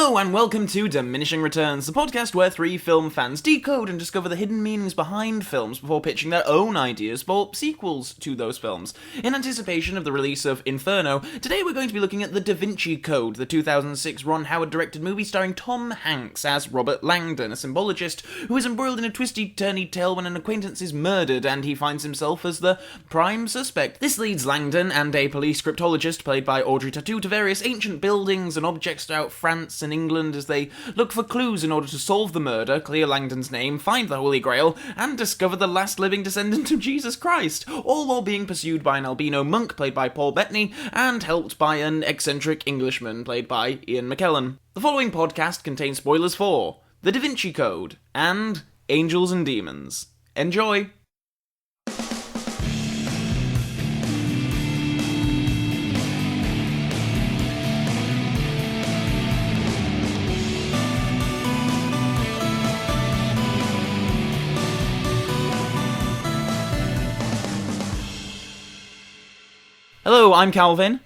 Hello and welcome to Diminishing Returns, the podcast where three film fans decode and discover the hidden meanings behind films before pitching their own ideas for sequels to those films. In anticipation of the release of Inferno, today we're going to be looking at the Da Vinci Code, the 2006 Ron Howard-directed movie starring Tom Hanks as Robert Langdon, a symbologist who is embroiled in a twisty-turny tale when an acquaintance is murdered and he finds himself as the prime suspect. This leads Langdon and a police cryptologist, played by Audrey Tautou, to various ancient buildings and objects throughout France and England as they look for clues in order to solve the murder, clear Langdon's name, find the Holy Grail, and discover the last living descendant of Jesus Christ, all while being pursued by an albino monk played by Paul Bettany and helped by an eccentric Englishman played by Ian McKellen. The following podcast contains spoilers for The Da Vinci Code and Angels and Demons. Enjoy! Hello, I'm Calvin.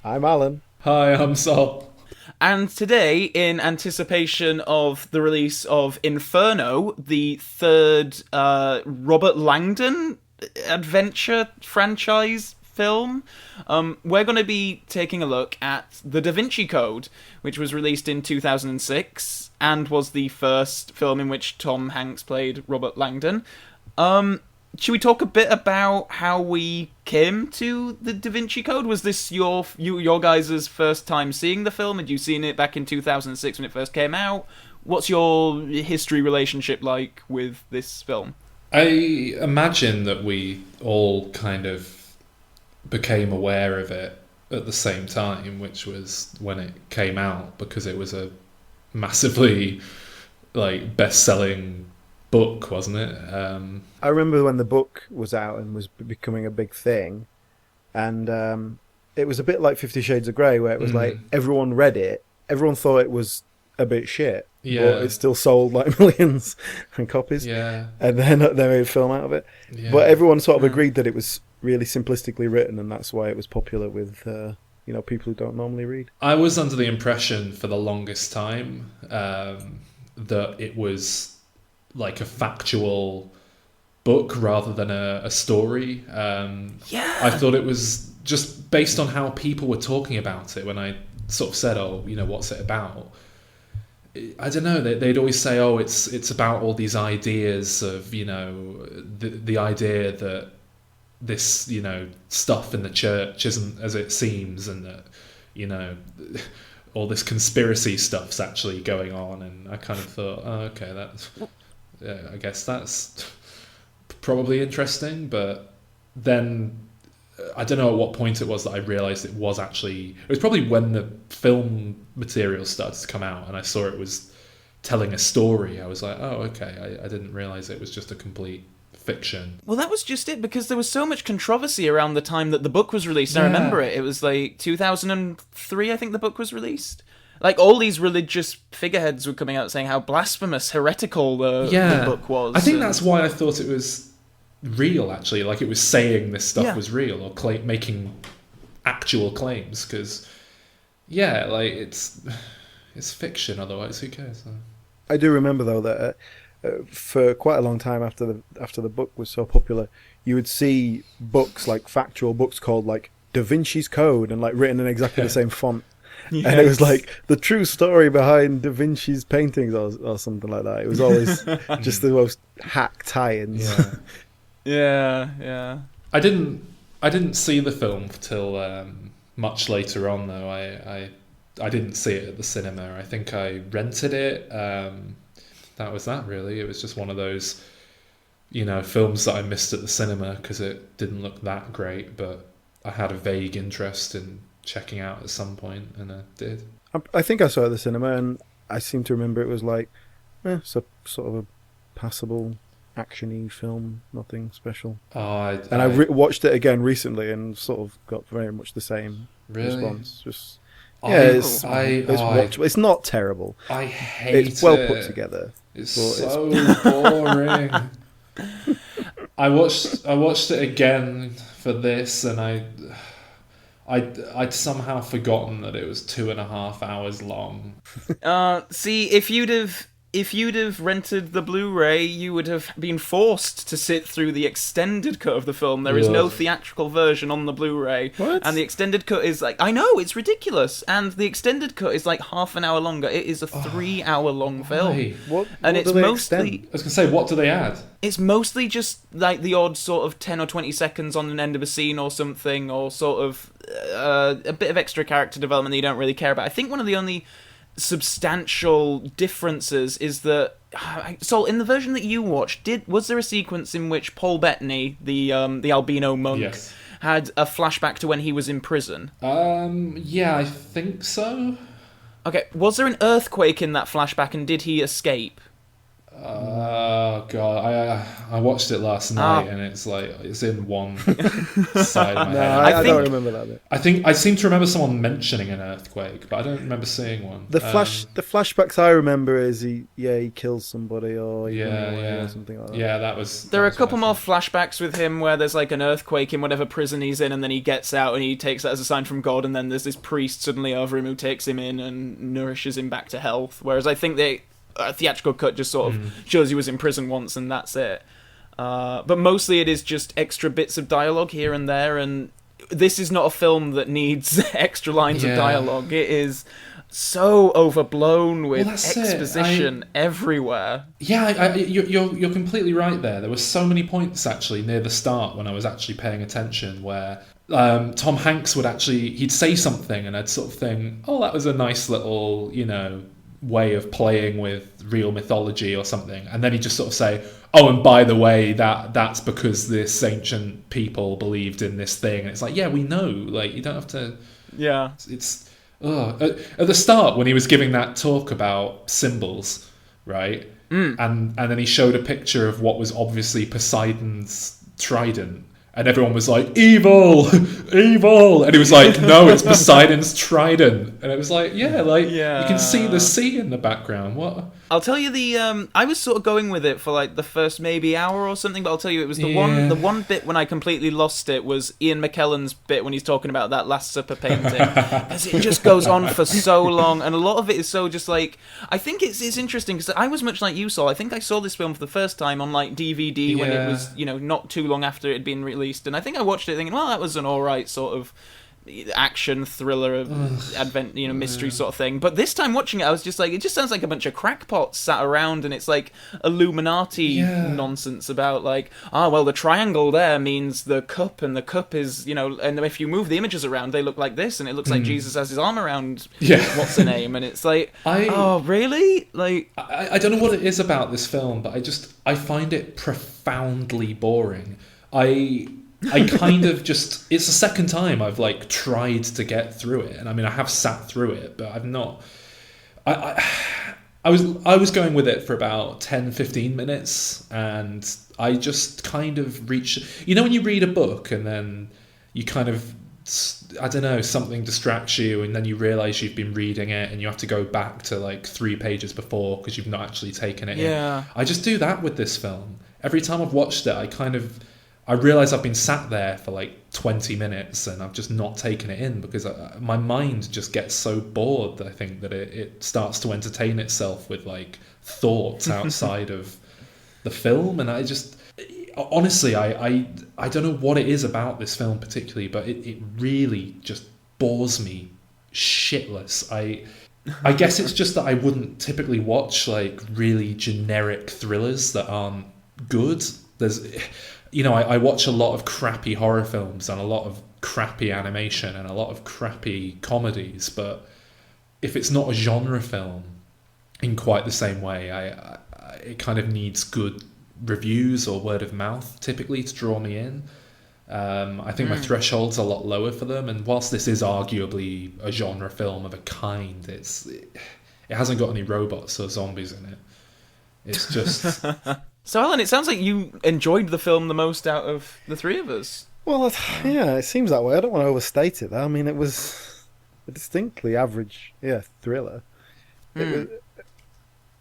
I'm Alan. Hi, I'm Sol. And today, in anticipation of the release of Inferno, the third Robert Langdon adventure franchise film, we're going to be taking a look at The Da Vinci Code, which was released in 2006 and was the first film in which Tom Hanks played Robert Langdon. Should we talk a bit about how we came to the Da Vinci Code? Was this your guys' first time seeing the film? Had you seen it back in 2006 when it first came out? What's your history relationship like with this film? I imagine that we all kind of became aware of it at the same time, which was when it came out, because it was a massively best-selling book, wasn't it? I remember when the book was out and was becoming a big thing, and it was a bit like 50 Shades of Grey, where it was like everyone read it, everyone thought it was a bit shit, but it still sold like millions of copies, and then they made a film out of it. But everyone sort of agreed that it was really simplistically written, and that's why it was popular with people who don't normally read. I was under the impression for the longest time that it was like a factual book rather than a story. I thought it was just based on how people were talking about it when I sort of said, what's it about? I don't know, they'd always say, it's about all these ideas of, the idea that this, stuff in the church isn't as it seems, and that, all this conspiracy stuff's actually going on. And I kind of thought, I guess that's probably interesting, but then I don't know at what point it was that I realised it was probably when the film material started to come out and I saw it was telling a story. I was like, I didn't realise it was just a complete fiction. Well, that was just it, because there was so much controversy around the time that the book was released. I remember it was like 2003, I think the book was released. Like, all these religious figureheads were coming out saying how blasphemous, heretical the book was. I think that's why I thought it was real, actually. Like, it was saying this stuff was real, or making actual claims. Because, it's fiction, otherwise who cares? I do remember, though, that for quite a long time after the book was so popular, you would see books, like factual books called, like, Da Vinci's Code, and, like, written in exactly the same font. Yes. And it was like the true story behind Da Vinci's paintings or something like that. It was always just the most hack tie-ins. Yeah. I didn't see the film till much later on, though. I didn't see it at the cinema. I think I rented it. That was that, really. It was just one of those, films that I missed at the cinema because it didn't look that great, but I had a vague interest in checking out at some point, and I did. I think I saw it at the cinema, and I seem to remember it was like, it's a sort of a passable, action-y film, nothing special. I watched it again recently, and sort of got very much the same response. Just it's watchable. It's not terrible. I hate it. It's well put together. It's so boring. I watched it again for this, and I'd somehow forgotten that it was 2.5 hours long. See, if you'd have rented the Blu-ray, you would have been forced to sit through the extended cut of the film. There is no Ugh. theatrical version on the Blu-ray. What? And the extended cut is like, I know, it's ridiculous. And the extended cut is like half an hour longer. It is a 3-hour long film. Why? And it's do they mostly extend? I was gonna say, what do they add? it's mostly just like the odd sort of 10 or 20 seconds on an end of a scene or something, or sort of a bit of extra character development that you don't really care about. I think one of the only substantial differences is that so in the version that you watched, was there a sequence in which Paul Bettany, the albino monk, Yes. had a flashback to when he was in prison? Yeah, I think so. Okay, was there an earthquake in that flashback, and did he escape? Oh god, I watched it last night and it's like it's in one side of my No, head. I think- don't remember that bit. I seem to remember someone mentioning an earthquake, but I don't remember seeing one. The flashbacks I remember is he kills somebody or he Yeah, runs away yeah. or something like that. Yeah, that was. There are a that was couple what I more think. flashbacks with him where there's like an earthquake in whatever prison he's in, and then he gets out and he takes that as a sign from God, and then there's this priest suddenly over him who takes him in and nourishes him back to health. Whereas I think a theatrical cut just sort of shows he was in prison once and that's it. But mostly it is just extra bits of dialogue here and there, and this is not a film that needs extra lines of Yeah. dialogue. It is so overblown with that's it. exposition everywhere. Yeah, you're completely right there. There were so many points actually near the start when I was actually paying attention where Tom Hanks he'd say something and I'd sort of think, oh, that was a nice little, way of playing with real mythology or something, and then he'd just sort of say, oh, and by the way, that's because this ancient people believed in this thing, and it's like, yeah, we know, like, you don't have to. Yeah. It's at the start when he was giving that talk about symbols, right? And then he showed a picture of what was obviously Poseidon's trident, and everyone was like, evil, evil, and he was like, no, it's Poseidon's trident, and it was like, you can see the sea in the background. What? I'll tell you I was sort of going with it for like the first maybe hour or something, but I'll tell you it was the one bit when I completely lost it was Ian McKellen's bit when he's talking about that Last Supper painting, because it just goes on for so long, and a lot of it is so just like, I think it's interesting because I was much like you, Saul. I think I saw this film for the first time on like DVD when it was not too long after it had been released, and I think I watched it thinking, well, that was an alright sort of action thriller mystery sort of thing. But this time watching it, I was just like, it just sounds like a bunch of crackpots sat around, and it's like Illuminati nonsense about like, well, the triangle there means the cup, and the cup is, and if you move the images around, they look like this, and it looks like Jesus has his arm around what's the name, and it's like, oh, really? Like, I don't know what it is about this film, but I find it profoundly boring. I kind of just, it's the second time I've like tried to get through it, and I mean I have sat through it, but I've not. I was going with it for about 10-15 minutes, and I just kind of reached, when you read a book and then you kind of, I don't know, something distracts you, and then you realise you've been reading it and you have to go back to like 3 pages before because you've not actually taken it in. I just do that with this film. Every time I've watched it, I realise I've been sat there for like 20 minutes and I've just not taken it in because my mind just gets so bored that I think that it starts to entertain itself with like thoughts outside of the film. And I just, honestly, I don't know what it is about this film particularly, but it really just bores me shitless. I guess it's just that I wouldn't typically watch like really generic thrillers that aren't good. I watch a lot of crappy horror films and a lot of crappy animation and a lot of crappy comedies, but if it's not a genre film in quite the same way, it kind of needs good reviews or word of mouth typically to draw me in. I think my threshold's a lot lower for them, and whilst this is arguably a genre film of a kind, it hasn't got any robots or zombies in it. It's just... So, Alan, it sounds like you enjoyed the film the most out of the three of us. Well, yeah, it seems that way. I don't want to overstate it, though. I mean, it was a distinctly average, thriller. It was,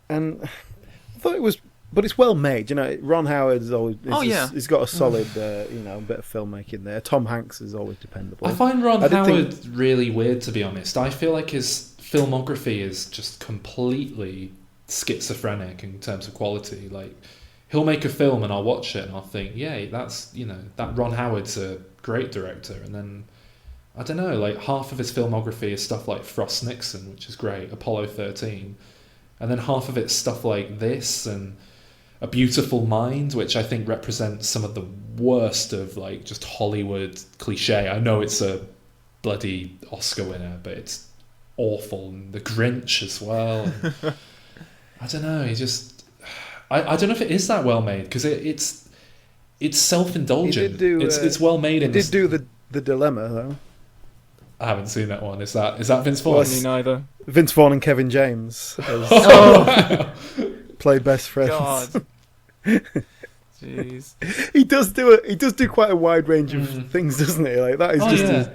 and I thought it was but it's well made. You know, Ron Howard is always. He's got a solid, bit of filmmaking there. Tom Hanks is always dependable. I find Ron Howard really weird, to be honest. I feel like his filmography is just completely schizophrenic in terms of quality. Like, he'll make a film and I'll watch it and I'll think, yeah, that's that Ron Howard's a great director, and then I don't know, like half of his filmography is stuff like Frost Nixon, which is great, Apollo 13, and then half of it's stuff like this and A Beautiful Mind, which I think represents some of the worst of like just Hollywood cliche. I know it's a bloody Oscar winner, but it's awful. And The Grinch as well. I don't know. I don't know if it is that well made, because it's self-indulgent. It's well made. He did do the Dilemma though. I haven't seen that one. Is that Vince Vaughn? Me neither. Vince Vaughn and Kevin James play best friends. God. Jeez. He does do quite a wide range of things, doesn't he? Like that is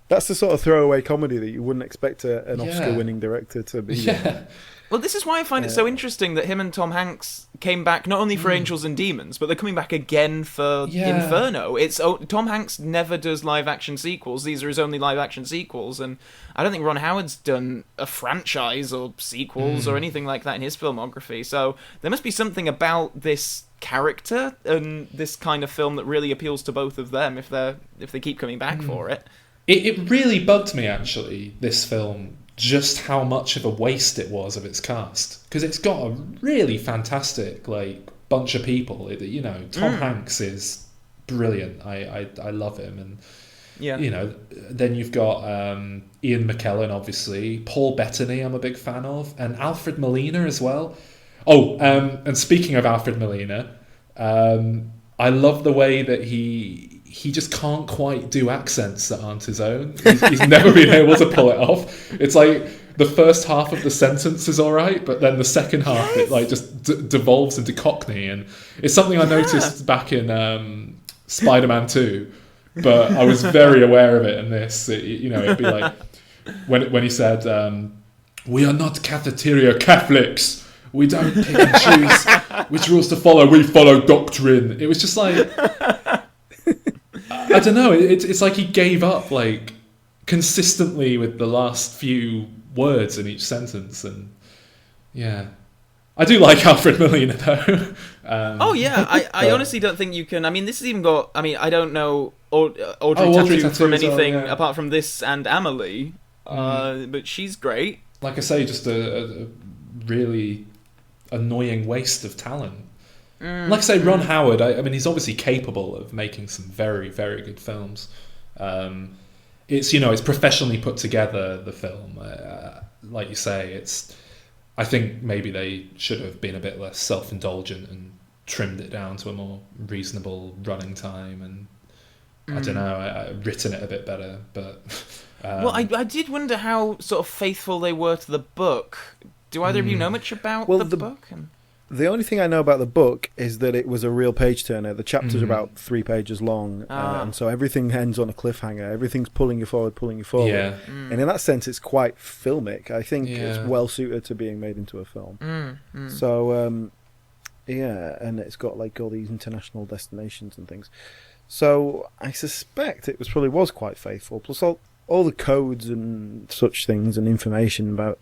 that's the sort of throwaway comedy that you wouldn't expect an Oscar-winning director to be. Yeah. Well, this is why I find it so interesting that him and Tom Hanks came back not only for Angels and Demons, but they're coming back again for Inferno. Tom Hanks never does live-action sequels. These are his only live-action sequels, and I don't think Ron Howard's done a franchise or sequels or anything like that in his filmography. So there must be something about this character and this kind of film that really appeals to both of them if they keep coming back for it. It really bugged me, actually, this film, just how much of a waste it was of its cast, because it's got a really fantastic bunch of people. Tom Hanks is brilliant. I love him, and then you've got Ian McKellen, obviously, Paul Bettany I'm a big fan of, and Alfred Molina as well. And speaking of Alfred Molina, I love the way that he just can't quite do accents that aren't his own. He's never been able to pull it off. It's like the first half of the sentence is all right, but then the second half it just devolves into Cockney, and it's something I noticed back in Spider-Man 2, but I was very aware of it in this. It'd be like when he said, "We are not cafeteria Catholics. We don't pick and choose which rules to follow. We follow doctrine." It was just like, I don't know. It's like he gave up consistently with the last few words in each sentence, and I do like Alfred Molina though. I honestly don't think you can. I mean, this has even got. I mean, I don't know Audrey Tautou from anything apart from this and Amelie, but she's great. Like I say, just a really annoying waste of talent. Like I say, Ron Howard, I mean, he's obviously capable of making some very, very good films. It's professionally put together, the film. Like you say, I think maybe they should have been a bit less self-indulgent and trimmed it down to a more reasonable running time, and I don't know, written it a bit better. But well, I did wonder how sort of faithful they were to the book. Do either of you know much about the book? The only thing I know about the book is that it was a real page-turner. The chapters are about 3 pages long, and so everything ends on a cliffhanger. Everything's pulling you forward. Yeah. And in that sense, it's quite filmic. I think it's well-suited to being made into a film. So, and it's got all these international destinations and things. So I suspect it was quite faithful. Plus all the codes and such things and information about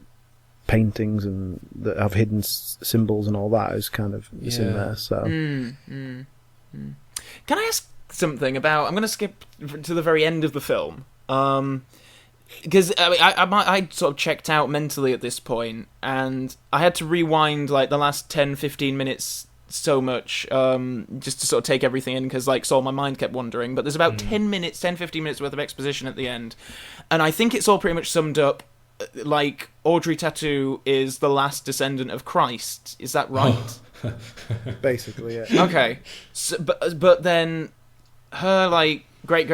paintings and that have hidden symbols and all that is kind of in there. So, Can I ask something about? I'm going to skip to the very end of the film because I sort of checked out mentally at this point, and I had to rewind the last 10-15 minutes so much just to sort of take everything in, because my mind kept wandering. But there's about 10-15 minutes worth of exposition at the end, and I think it's all pretty much summed up. Audrey Tautou is the last descendant of Christ. Is that right? Basically, yeah. Okay. So, but then her great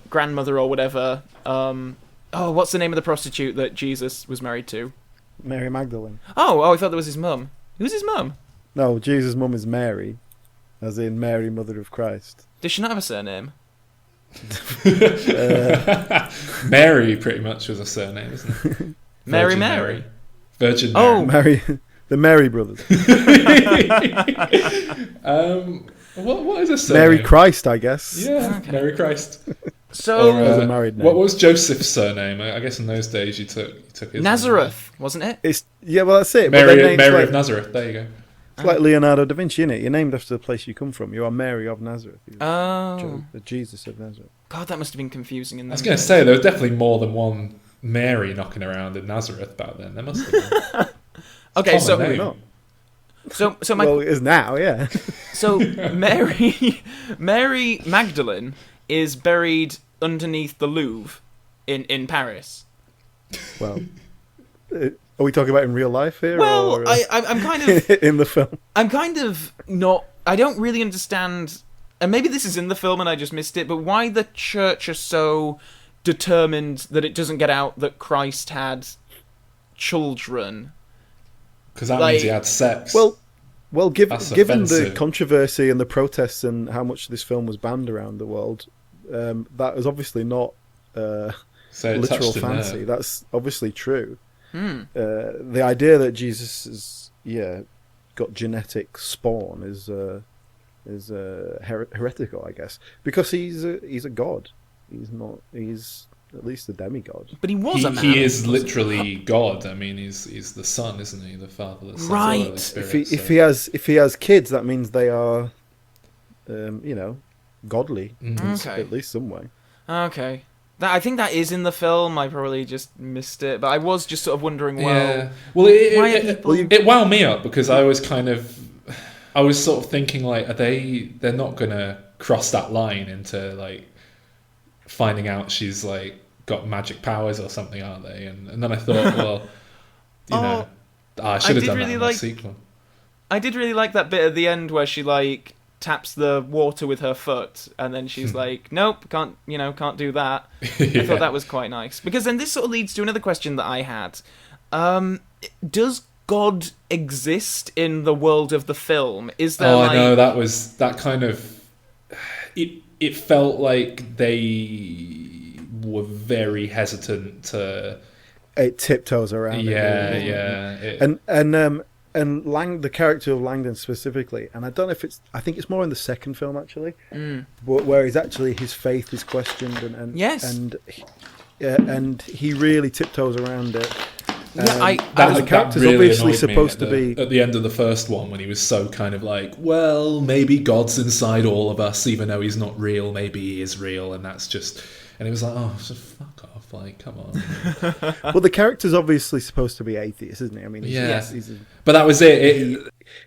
grandmother or whatever. What's the name of the prostitute that Jesus was married to? Mary Magdalene. Oh, I thought that was his mum. Who's his mum? No, Jesus' mum is Mary, as in Mary, Mother of Christ. Does she not have a surname? Mary pretty much was a surname, isn't it? Mary. Virgin Mary. Oh, The Mary brothers. What is this surname? Mary Christ, I guess. Yeah, okay. Mary Christ. So, as a married name. What was Joseph's surname? I guess in those days you took his Nazareth, wasn't it? Well, that's it. Mary of Nazareth. There you go. It's like Leonardo da Vinci, isn't it? You're named after the place you come from. You are Mary of Nazareth. The Jesus of Nazareth. God, that must have been confusing. I was going to say, there was definitely more than one Mary knocking around in Nazareth back then. There must have been. Okay, so... Not. So well, it is now, yeah. So Mary Magdalene is buried underneath the Louvre in Paris. Well... Are we talking about in real life here? Well, or, I'm kind of... in the film? I'm kind of not... I don't really understand... And maybe this is in the film and I just missed it, but why the church are so determined that it doesn't get out that Christ had children. Because that means he had sex. Well, given offensive. the controversy and the protests and how much this film was banned around the world, that is obviously not literal fancy. That's obviously true. The idea that Jesus is got genetic spawn is heretical, I guess, because he's a god. He's at least a demigod. But he was a man. He is literally God. I mean, he's the Son, isn't he? The Father, the Son, right. the Holy Spirit. If he has kids, that means they are, godly. Okay. At least some way. Okay. I think that is in the film. I probably just missed it, but I was just sort of wondering. Well, why are people? It wound me up because I was sort of thinking like, they're not gonna cross that line into like finding out she's like got magic powers or something, aren't they? And then I thought, well, I should have done that in the sequel. I did really like that bit at the end where she like taps the water with her foot, and then she's like, "Nope, can't do that." I thought that was quite nice, because then this sort of leads to another question that I had: does God exist in the world of the film? Is there? I know that kind of. It felt like they were very hesitant to. It tiptoes around. And the character of Langdon specifically, and I don't know if I think it's more in the second film actually, where his faith is questioned, and he really tiptoes around it. The character's really obviously supposed to be at the end of the first one when he was so kind of like, well, maybe God's inside all of us, even though he's not real. Maybe he is real, and that's just. And it was like, oh, so fuck off! Like, come on. Well, the character's obviously supposed to be atheist, isn't he? I mean, but that was it.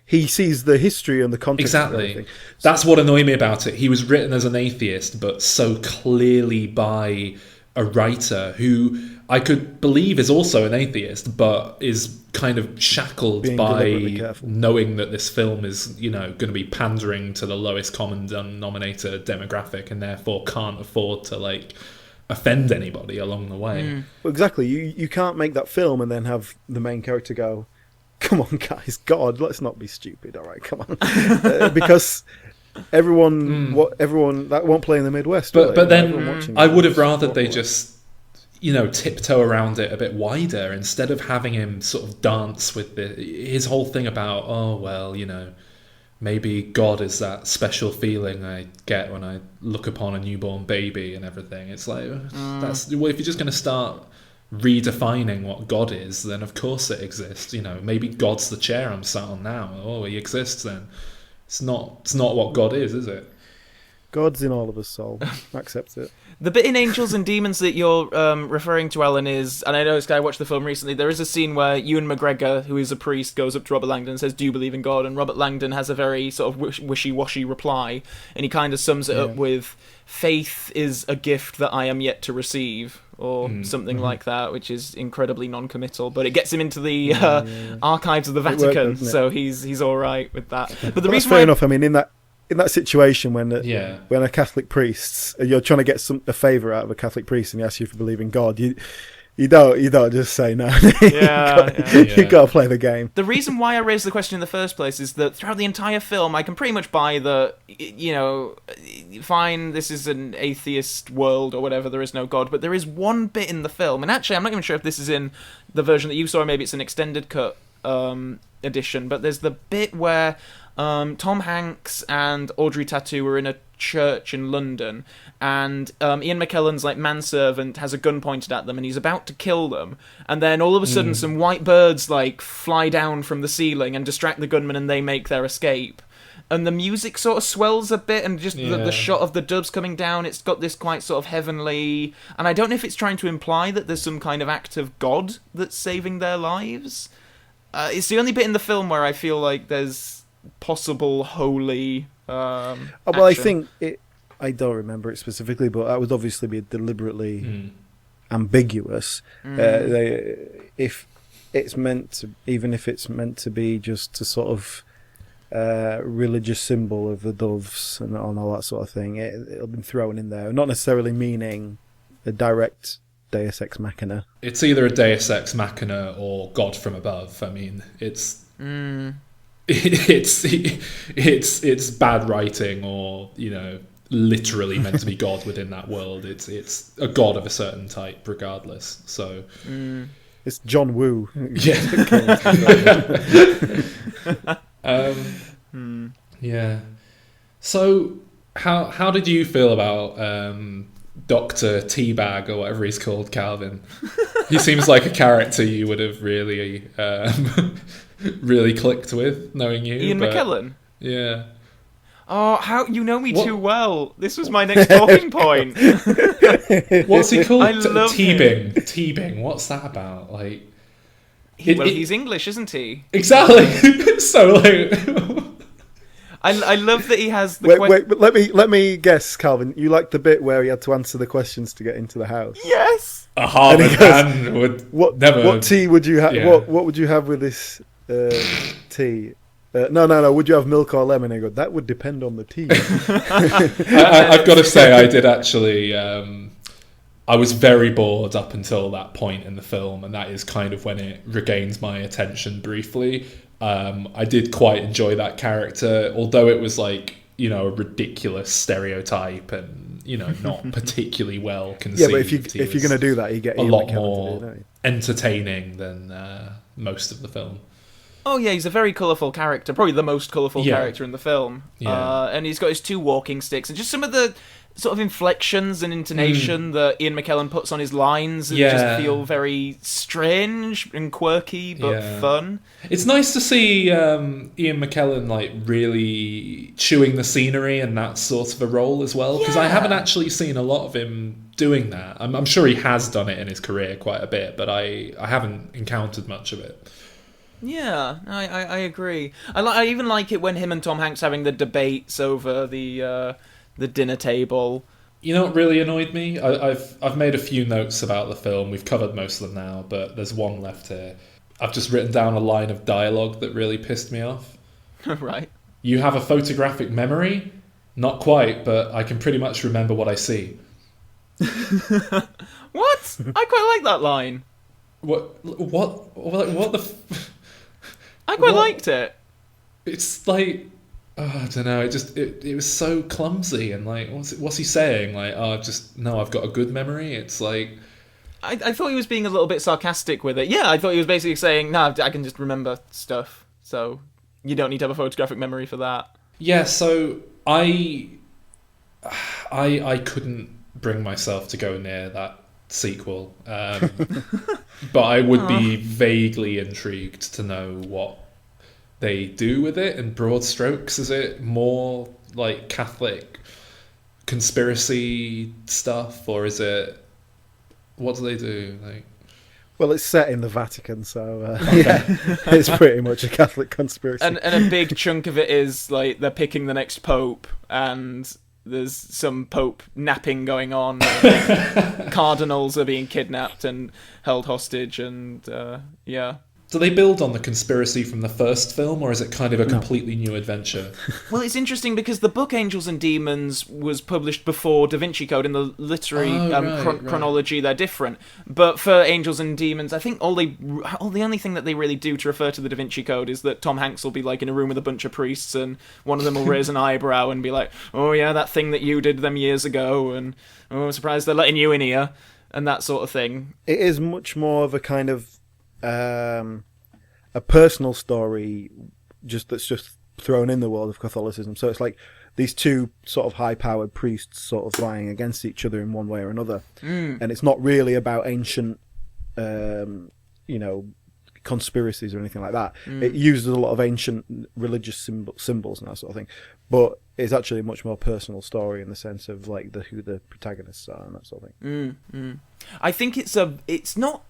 He sees the history and the context. Exactly. That's what annoyed me about it. He was written as an atheist, but so clearly by a writer who I could believe is also an atheist, but is kind of shackled by knowing that this film is, going to be pandering to the lowest common denominator demographic, and therefore can't afford to like offend anybody along the way. Well, exactly. You can't make that film and then have the main character go, "Come on, guys, God, let's not be stupid. All right, come on," because. Everyone that won't play in the Midwest. But then I would have rather they just tiptoe around it a bit wider instead of having him sort of dance with his whole thing about maybe God is that special feeling I get when I look upon a newborn baby and everything. It's like if you're just going to start redefining what God is, then of course it exists. Maybe God's the chair I'm sat on now. Oh, he exists then. It's not what God is it? God's in all of us, soul. Accept it. The bit in Angels and Demons that you're referring to, Alan, is, and I know this guy watched the film recently, there is a scene where Ewan McGregor, who is a priest, goes up to Robert Langdon and says, "Do you believe in God?" And Robert Langdon has a very sort of wishy-washy reply, and he kind of sums it up with, "Faith is a gift that I am yet to receive," or something like that, which is incredibly non-committal, but it gets him into the archives of the Vatican, so he's all right with that. But the reason fair enough. I mean, in that situation when a Catholic priest, you're trying to get a favour out of a Catholic priest, and he asks you if you believe in God, you don't just say no. You got to play the game. The reason why I raised the question in the first place is that throughout the entire film, I can pretty much buy the, fine, this is an atheist world or whatever, there is no God, but there is one bit in the film, and actually I'm not even sure if this is in the version that you saw, or maybe it's an extended cut, edition, but there's the bit where Tom Hanks and Audrey Tautou are in a church in London, and Ian McKellen's like manservant has a gun pointed at them, and he's about to kill them, and then all of a sudden some white birds like fly down from the ceiling and distract the gunman, and they make their escape. And the music sort of swells a bit, and just the shot of the doves coming down, it's got this quite sort of heavenly... And I don't know if it's trying to imply that there's some kind of act of God that's saving their lives. It's the only bit in the film where I feel like there's possible holy action. I think it... I don't remember it specifically, but that would obviously be deliberately ambiguous. If it's meant to... Even if it's meant to be just to sort of... religious symbol of the doves and all that sort of thing. It'll be thrown in there, not necessarily meaning a direct Deus Ex Machina. It's either a Deus Ex Machina or God from above. I mean, it's bad writing, or literally meant to be God within that world. It's a god of a certain type, regardless. So. It's John Woo. Yeah. Yeah. So, how did you feel about Dr. Teabag, or whatever he's called, Calvin? He seems like a character you would have really, really clicked with, knowing you. Ian McKellen? Yeah. Oh, how you know me too well. This was my next talking point. What's he called? I love Teabing. Teabing. What's that about? Like, he's English, isn't he? Exactly. So like, I love that he has the wait, but let me guess, Calvin. You liked the bit where he had to answer the questions to get into the house? Yes. A Harvard man would never. What tea would you have? Yeah. What would you have with this tea? No. Would you have milk or lemon? And I go, that would depend on the tea. I've got to say, I did actually. I was very bored up until that point in the film, and that is kind of when it regains my attention briefly. I did quite enjoy that character, although it was like, a ridiculous stereotype and, not particularly well conceived. Yeah, but if you're going to do that, you get a Ian lot McKellen more to do it, entertaining than most of the film. Oh yeah, he's a very colourful character, probably the most colourful character in the film. Yeah. And he's got his two walking sticks, and just some of the sort of inflections and intonation that Ian McKellen puts on his lines just feel very strange and quirky, but fun. It's nice to see Ian McKellen like really chewing the scenery and that sort of a role as well, because I haven't actually seen a lot of him doing that. I'm sure he has done it in his career quite a bit, but I haven't encountered much of it. Yeah, I agree. I even like it when him and Tom Hanks having the debates over the dinner table. You know what really annoyed me? I've made a few notes about the film. We've covered most of them now, but there's one left here. I've just written down a line of dialogue that really pissed me off. Right. You have a photographic memory? Not quite, but I can pretty much remember what I see. What? I quite like that line. What the... I quite liked it. It's like... I don't know. It was so clumsy, and like, what's he saying? Like, I've got a good memory. It's like, I thought he was being a little bit sarcastic with it. Yeah, I thought he was basically saying, "No, I can just remember stuff, so you don't need to have a photographic memory for that." Yeah. So I couldn't bring myself to go near that sequel, but I would be vaguely intrigued to know what they do with it in broad strokes. Is it more like Catholic conspiracy stuff, or is it, what do they do? Like, well, it's set in the Vatican, so it's pretty much a Catholic conspiracy. And a big chunk of it is like they're picking the next pope, and there's some pope napping going on. Cardinals are being kidnapped and held hostage, and Do they build on the conspiracy from the first film, or is it kind of a completely new adventure? Well, it's interesting because the book Angels and Demons was published before Da Vinci Code. In the literary chronology, they're different. But for Angels and Demons, I think the only thing that they really do to refer to the Da Vinci Code is that Tom Hanks will be like in a room with a bunch of priests, and one of them will raise an eyebrow and be like, "Oh yeah, that thing that you did them years ago," and "Oh, I'm surprised they're letting you in here," and that sort of thing. It is much more of a kind of a personal story that's just thrown in the world of Catholicism. So it's like these two sort of high-powered priests sort of vying against each other in one way or another. And it's not really about ancient, conspiracies or anything like that. It uses a lot of ancient religious symbols and that sort of thing. But it's actually a much more personal story in the sense of like who the protagonists are and that sort of thing. I think it's not.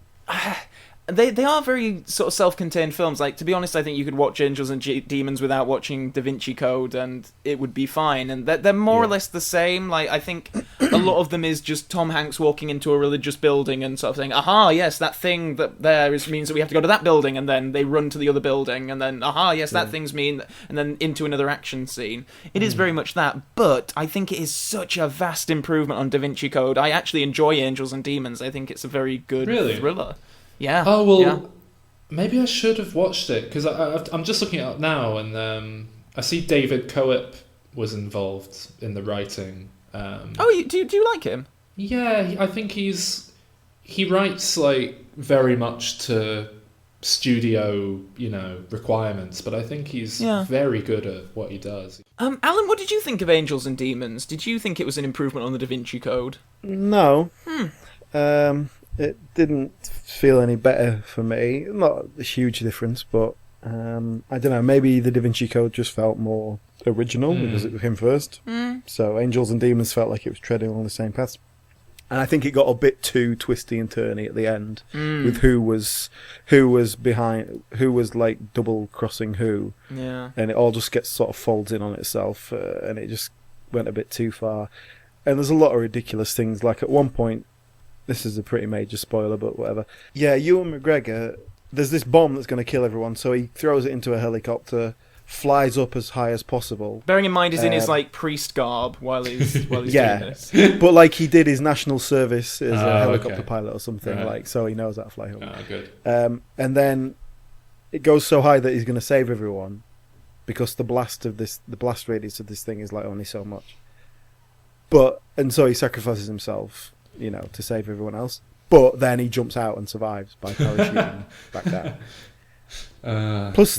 They are very sort of self-contained films. Like, to be honest, I think you could watch Angels and Demons without watching Da Vinci Code, and it would be fine. And they're more or less the same. Like, I think a lot of them is just Tom Hanks walking into a religious building and sort of saying, "Aha, yes, that thing that there means that we have to go to that building," and then they run to the other building, and then, "Aha, yes, that thing's mean," and then into another action scene. It is very much that, but I think it is such a vast improvement on Da Vinci Code. I actually enjoy Angels and Demons. I think it's a very good thriller. Yeah. Oh, well, maybe I should have watched it, because I'm just looking it up now, and I see David Coep was involved in the writing. Do you like him? Yeah, I think he writes, like, very much to studio, requirements, but I think he's very good at what he does. Alan, what did you think of Angels and Demons? Did you think it was an improvement on the Da Vinci Code? No. It didn't feel any better for me. Not a huge difference, but I don't know. Maybe the Da Vinci Code just felt more original because it was him first. So Angels and Demons felt like it was treading along the same path. And I think it got a bit too twisty and turny at the end with who was behind, who was like double crossing who. Yeah. And it all just gets sort of folds in on itself, and it just went a bit too far. And there's a lot of ridiculous things. Like at one point, this is a pretty major spoiler, but whatever. Yeah, Ewan McGregor, there's this bomb that's going to kill everyone, so he throws it into a helicopter, flies up as high as possible. Bearing in mind he's in his like priest garb while he's doing this. But like he did his national service as a helicopter pilot or something, like so he knows how to fly up. Oh, good. And then it goes so high that he's going to save everyone because the blast radius of this thing is like only so much. And so he sacrifices himself, to save everyone else. But then he jumps out and survives by parachuting back down. Plus,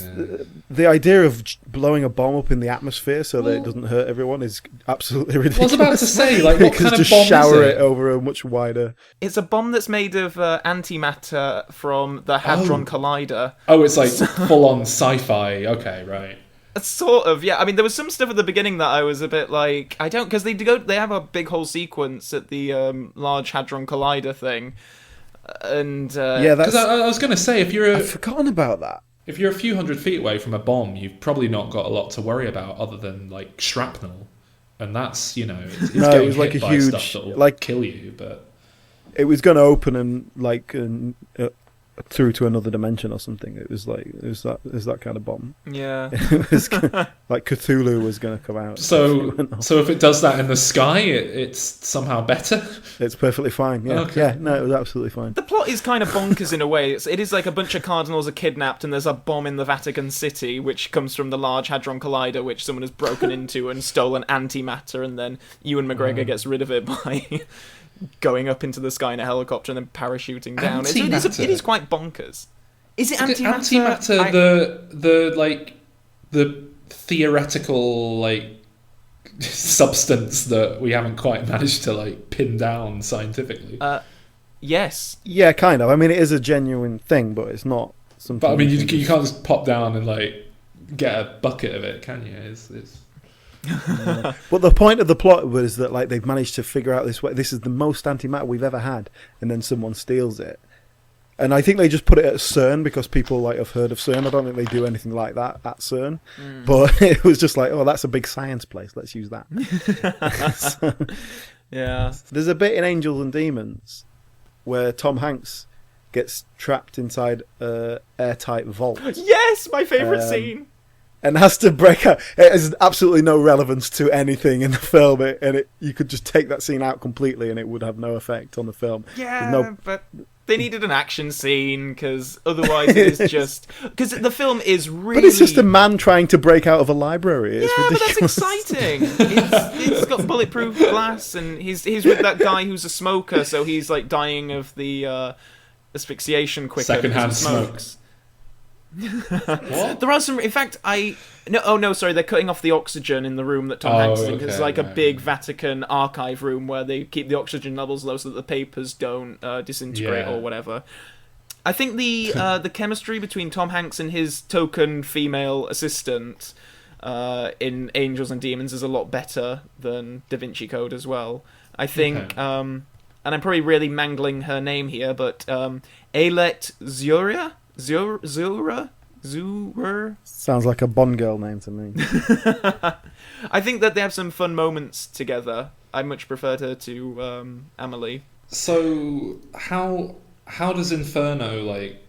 the idea of blowing a bomb up in the atmosphere so that it doesn't hurt everyone is absolutely ridiculous. I was about to say, like, what kind of just bomb shower is it over a much wider... It's a bomb that's made of antimatter from the Hadron Collider. Oh, it's like full-on sci-fi. Okay, right. Sort of, yeah. I mean, there was some stuff at the beginning that I was a bit like, I don't, because they have a big whole sequence at the Large Hadron Collider thing, and yeah, that's. Because I was going to say, I've forgotten about that. If you're a few hundred feet away from a bomb, you've probably not got a lot to worry about other than like shrapnel, and that's it's no, getting it was like hit a by huge, stuff that'll like kill you, but it was going to open and like. Through to another dimension or something. It was that kind of bomb. Yeah. It was like Cthulhu was going to come out. So if it does that in the sky, it's somehow better? It's perfectly fine, yeah. Okay. Yeah, no, it was absolutely fine. The plot is kind of bonkers in a way. It is like a bunch of cardinals are kidnapped and there's a bomb in the Vatican City which comes from the Large Hadron Collider which someone has broken into and stolen antimatter, and then Ewan McGregor gets rid of it by... going up into the sky in a helicopter and then parachuting down. It is quite bonkers. Is it antimatter? Antimatter, the theoretical like substance that we haven't quite managed to like pin down scientifically. Yes. Yeah, kind of. I mean, it is a genuine thing, but it's not something. But I mean, you can't just pop down and like get a bucket of it, can you? It's... But the point of the plot was that like they've managed to figure out this way. This is the most antimatter we've ever had, and then someone steals it. And I think they just put it at CERN because people like have heard of CERN. I don't think they do anything like that at CERN. But it was just like, oh, that's a big science place. Let's use that. Yeah. There's a bit in Angels and Demons where Tom Hanks gets trapped inside a airtight vault. Yes, my favourite scene. And has to break out. It has absolutely no relevance to anything in the film, you could just take that scene out completely, and it would have no effect on the film. Yeah, but they needed an action scene because otherwise it is just because the film is really. But it's just a man trying to break out of a library. It's ridiculous. But that's exciting. It's got bulletproof glass, and he's with that guy who's a smoker, so he's like dying of the asphyxiation quicker. Secondhand smokes. What? There are some. In fact, sorry, they're cutting off the oxygen in the room that Tom Oh, Hanks is in. 'Cause okay, it's like a right. big Vatican archive room where they keep the oxygen levels low so that the papers don't disintegrate Yeah. or whatever. I think the chemistry between Tom Hanks and his token female assistant in Angels and Demons is a lot better than Da Vinci Code as well. I think, Okay. and I'm probably really mangling her name here, but Alet Zura? Zurer? Sounds like a Bond girl name to me. I think that they have some fun moments together. I much preferred her to Amelie. So how does Inferno like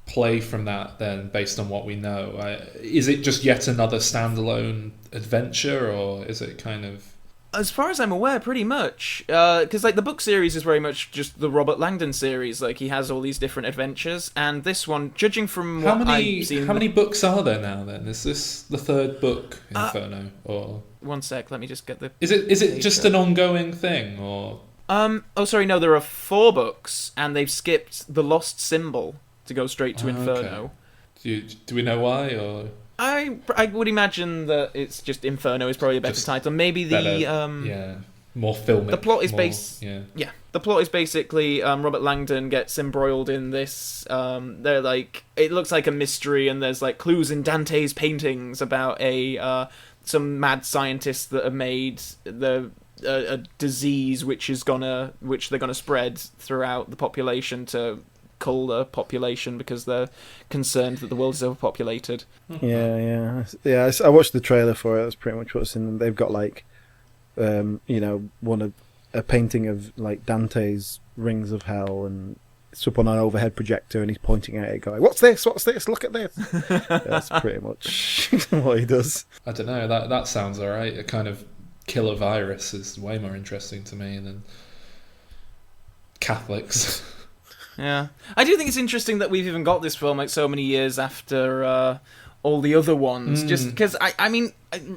play from that then, based on what we know? Is it just yet another standalone adventure, or is it kind of? As far as I'm aware, pretty much. Because like the book series is very much just the Robert Langdon series. Like he has all these different adventures, and this one, judging from How what many I've seen, how many books are there now? Then is this the third book, Inferno, or One sec, let me just get the. is it just an ongoing thing, or? Oh, sorry, no, there are 4 books, and they've skipped the Lost Symbol to go straight to Inferno. Okay. Do we know why, or? I would imagine that it's just Inferno is probably a better Just title. Maybe the yeah, more filmic. the plot is more, based. Yeah. Yeah, the plot is basically Robert Langdon gets embroiled in this. They're like, it looks like a mystery, and there's like clues in Dante's paintings about some mad scientists that have made a disease which they're gonna spread throughout the population to cull the population because they're concerned that the world is overpopulated. Yeah. I watched the trailer for it. That's pretty much what's in them. They've got like, a painting of like Dante's Rings of Hell, and it's up on an overhead projector, and he's pointing at it, going, "What's this? What's this? Look at this!" That's pretty much what he does. I don't know. That sounds alright. A kind of killer virus is way more interesting to me than Catholics. Yeah, I do think it's interesting that we've even got this film like so many years after all the other ones. Just because I mean,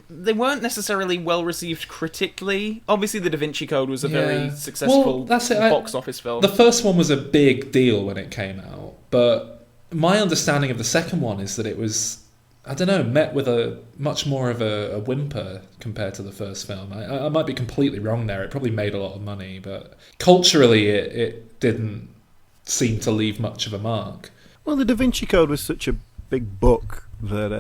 they weren't necessarily well received critically. Obviously, the Da Vinci Code was a very successful that's it. box office film. The first one was a big deal when it came out, but my understanding of the second one is that it was, I don't know, met with a much more of a whimper compared to the first film. I might be completely wrong there. It probably made a lot of money, but culturally it didn't seem to leave much of a mark. Well, the Da Vinci Code was such a big book that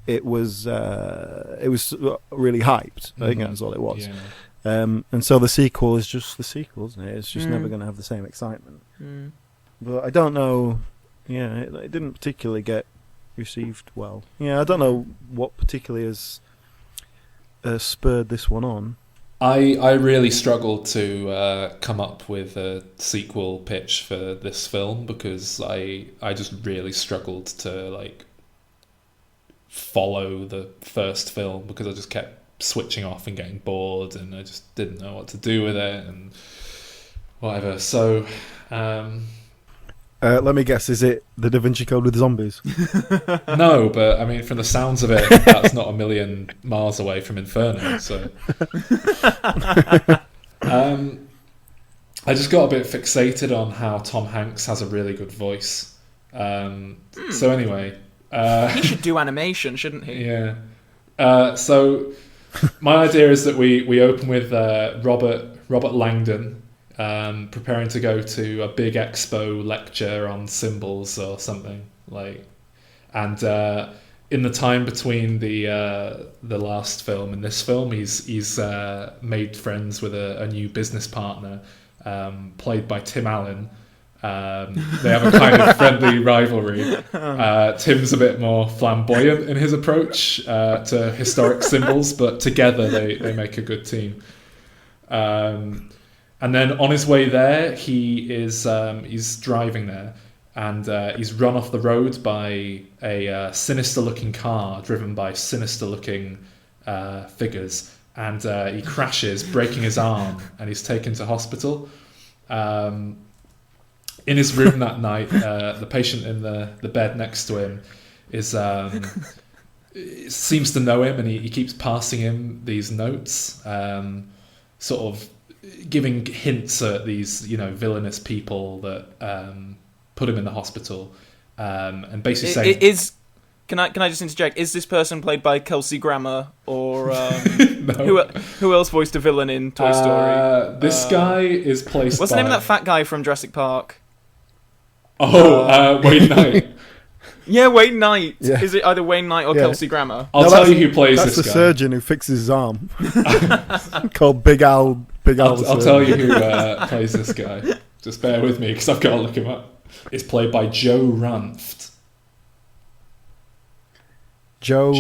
it was really hyped. I think that's all it was. Yeah. And so the sequel is just the sequel, isn't it? It's just never going to have the same excitement. But I don't know. Yeah, it didn't particularly get received well. Yeah, I don't know what particularly has spurred this one on. I really struggled to come up with a sequel pitch for this film because I just really struggled to like follow the first film because I just kept switching off and getting bored, and I just didn't know what to do with it and whatever. So let me guess, is it the Da Vinci Code with zombies? no, but I mean, from the sounds of it, that's not a million miles away from Inferno. So I just got a bit fixated on how Tom Hanks has a really good voice. So anyway, he should do animation, shouldn't he? Yeah. So my idea is that we open with Robert Langdon preparing to go to a big expo lecture on symbols or something like, and in the time between the last film and this film, he's made friends with a new business partner played by Tim Allen. They have a kind of friendly rivalry. Tim's a bit more flamboyant in his approach to historic symbols, but together they make a good team. And then on his way there, he's driving there, and he's run off the road by a sinister-looking car driven by sinister-looking figures, and he crashes, breaking his arm, and he's taken to hospital. In his room that night, the patient in the bed next to him seems to know him, and he keeps passing him these notes, sort of giving hints at these, villainous people that put him in the hospital. and basically saying... Can I just interject? Is this person played by Kelsey Grammer, or No. who else voiced a villain in Toy Story? This guy is placed What's the name of that fat guy from Jurassic Park? Wayne Knight. Yeah, Wayne Knight. Yeah. Is it either Wayne Knight or Kelsey Grammer? I'll tell you who plays this guy. That's the surgeon who fixes his arm. Called Big Al. I'll tell you who plays this guy. Just bear with me, because I've got to look him up. It's played by Joe Ranft. Joe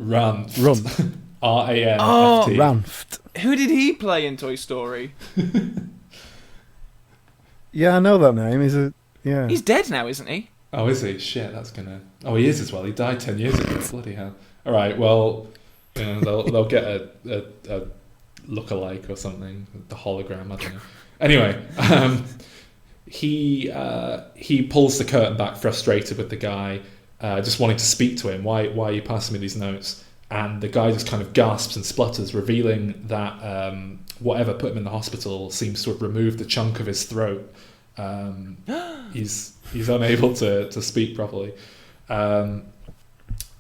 Ranft. R-A-N-F-T. Ranft. Who did he play in Toy Story? Yeah, I know that name. He's dead now, isn't he? Oh, is he? Shit, that's gonna... Oh, he is as well. He died 10 years ago. Bloody hell. All right, well, they'll get a look-alike or something. The hologram, I don't know. Anyway, he pulls the curtain back, frustrated with the guy, just wanting to speak to him. Why are you passing me these notes? And the guy just kind of gasps and splutters, revealing that whatever put him in the hospital seems to have removed a chunk of his throat. He's unable to speak properly. And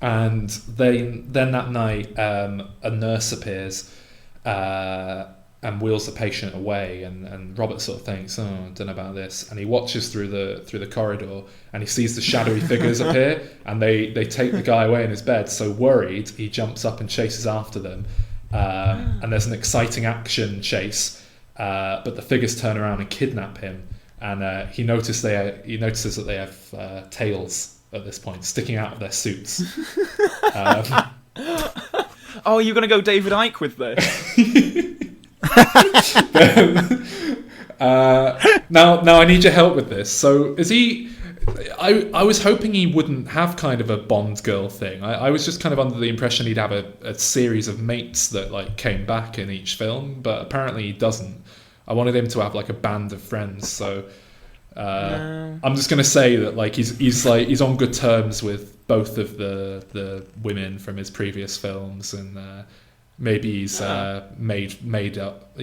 then that night, a nurse appears and wheels the patient away, and Robert sort of thinks, I don't know about this, and he watches through the corridor, and he sees the shadowy figures appear, and they take the guy away in his bed. So worried, he jumps up and chases after them, and there's an exciting action chase, but the figures turn around and kidnap him, and he notices that they have tails at this point sticking out of their suits. Oh, you're gonna go David Icke with this? Now I need your help with this. So is he... I was hoping he wouldn't have kind of a Bond girl thing. I was just kind of under the impression he'd have a series of mates that like came back in each film, but apparently he doesn't. I wanted him to have like a band of friends. So I'm just gonna say that like he's on good terms with both of the women from his previous films, and maybe he's made up,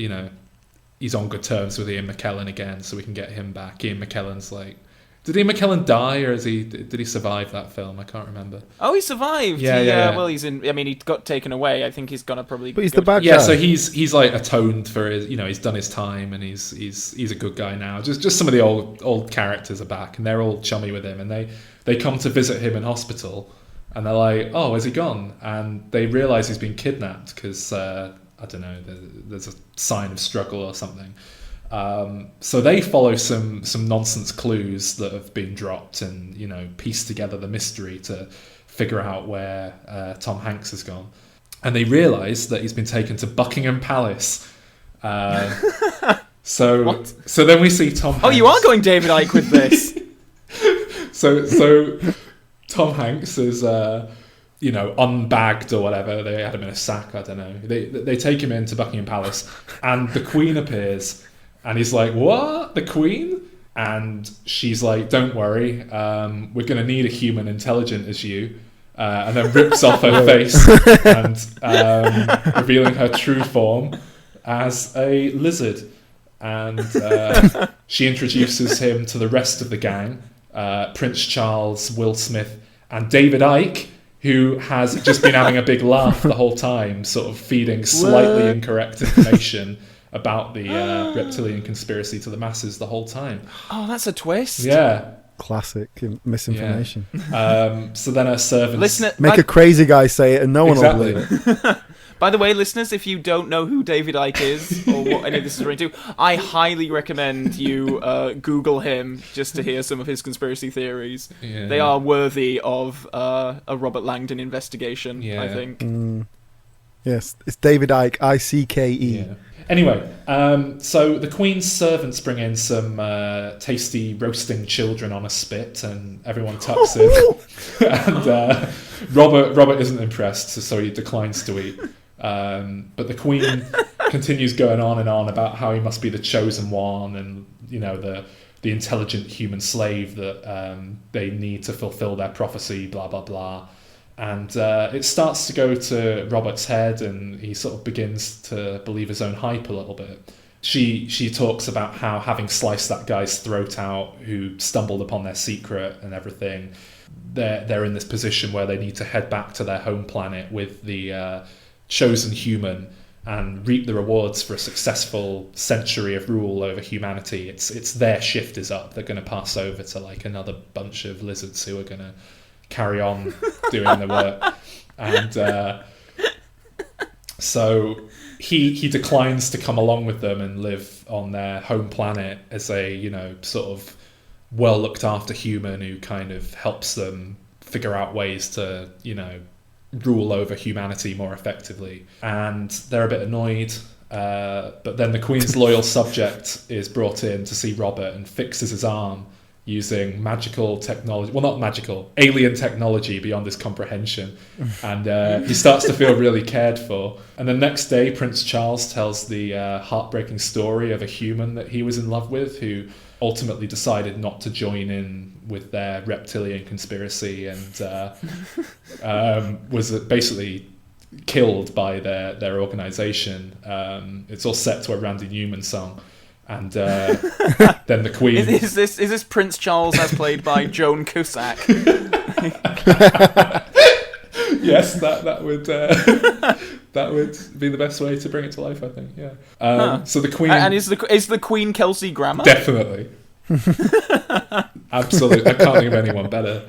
he's on good terms with Ian McKellen again, so we can get him back. Ian McKellen's like... Did Ian McKellen die, or did he survive that film? I can't remember. Oh, he survived. Yeah. Well, he's in... I mean, he got taken away. I think he's gonna probably... But he's the bad guy. Yeah, so he's like atoned for his... he's done his time, and he's a good guy now. Just some of the old characters are back, and they're all chummy with him, and they come to visit him in hospital, and they're like, oh, has he gone? And they realise he's been kidnapped because, I don't know, there's a sign of struggle or something. So they follow some nonsense clues that have been dropped and, piece together the mystery to figure out where Tom Hanks has gone. And they realise that he's been taken to Buckingham Palace. So then we see Tom Hanks. Oh, you are going David Icke with this. So Tom Hanks is, unbagged or whatever. They had him in a sack, I don't know. They take him into Buckingham Palace, and the Queen appears. And he's like, what? The Queen? And she's like, don't worry, we're going to need a human intelligent as you. And then rips off her face and revealing her true form as a lizard. And she introduces him to the rest of the gang, Prince Charles, Will Smith, and David Icke, who has just been having a big laugh the whole time, sort of feeding slightly incorrect information about the reptilian conspiracy to the masses the whole time. Oh, that's a twist. Yeah. Classic misinformation. Yeah. So then our servants... Make a crazy guy say it and no one will believe it. By the way, listeners, if you don't know who David Icke is, or what any of this is referring to, I highly recommend you Google him just to hear some of his conspiracy theories. Yeah. They are worthy of a Robert Langdon investigation, I think. Yes, it's David Icke, Icke. Yeah. Anyway, so the Queen's servants bring in some tasty roasting children on a spit, and everyone tucks in. And Robert isn't impressed, so he declines to eat. But the Queen continues going on and on about how he must be the chosen one, and the intelligent human slave that they need to fulfill their prophecy. Blah blah blah. And it starts to go to Robert's head, and he sort of begins to believe his own hype a little bit. she talks about how, having sliced that guy's throat out who stumbled upon their secret and everything, they're in this position where they need to head back to their home planet with the chosen human and reap the rewards for a successful century of rule over humanity. It's their shift is up. They're going to pass over to like another bunch of lizards who are going to carry on doing the work. And so he declines to come along with them and live on their home planet as a, you know, sort of well looked after human who kind of helps them figure out ways to, you know, rule over humanity more effectively. And they're a bit annoyed, but then the Queen's loyal subject is brought in to see Robert and fixes his arm using magical technology, well, not magical, alien technology beyond his comprehension. And he starts to feel really cared for. And the next day, Prince Charles tells the heartbreaking story of a human that he was in love with, who ultimately decided not to join in with their reptilian conspiracy and was basically killed by their organization. It's all set to a Randy Newman song. And then the Queen... Is this Prince Charles as played by Joan Cusack? Yes, that would be the best way to bring it to life, I think. Yeah. So the Queen... And is the Queen Kelsey Grammer? Definitely. Absolutely. I can't think of anyone better.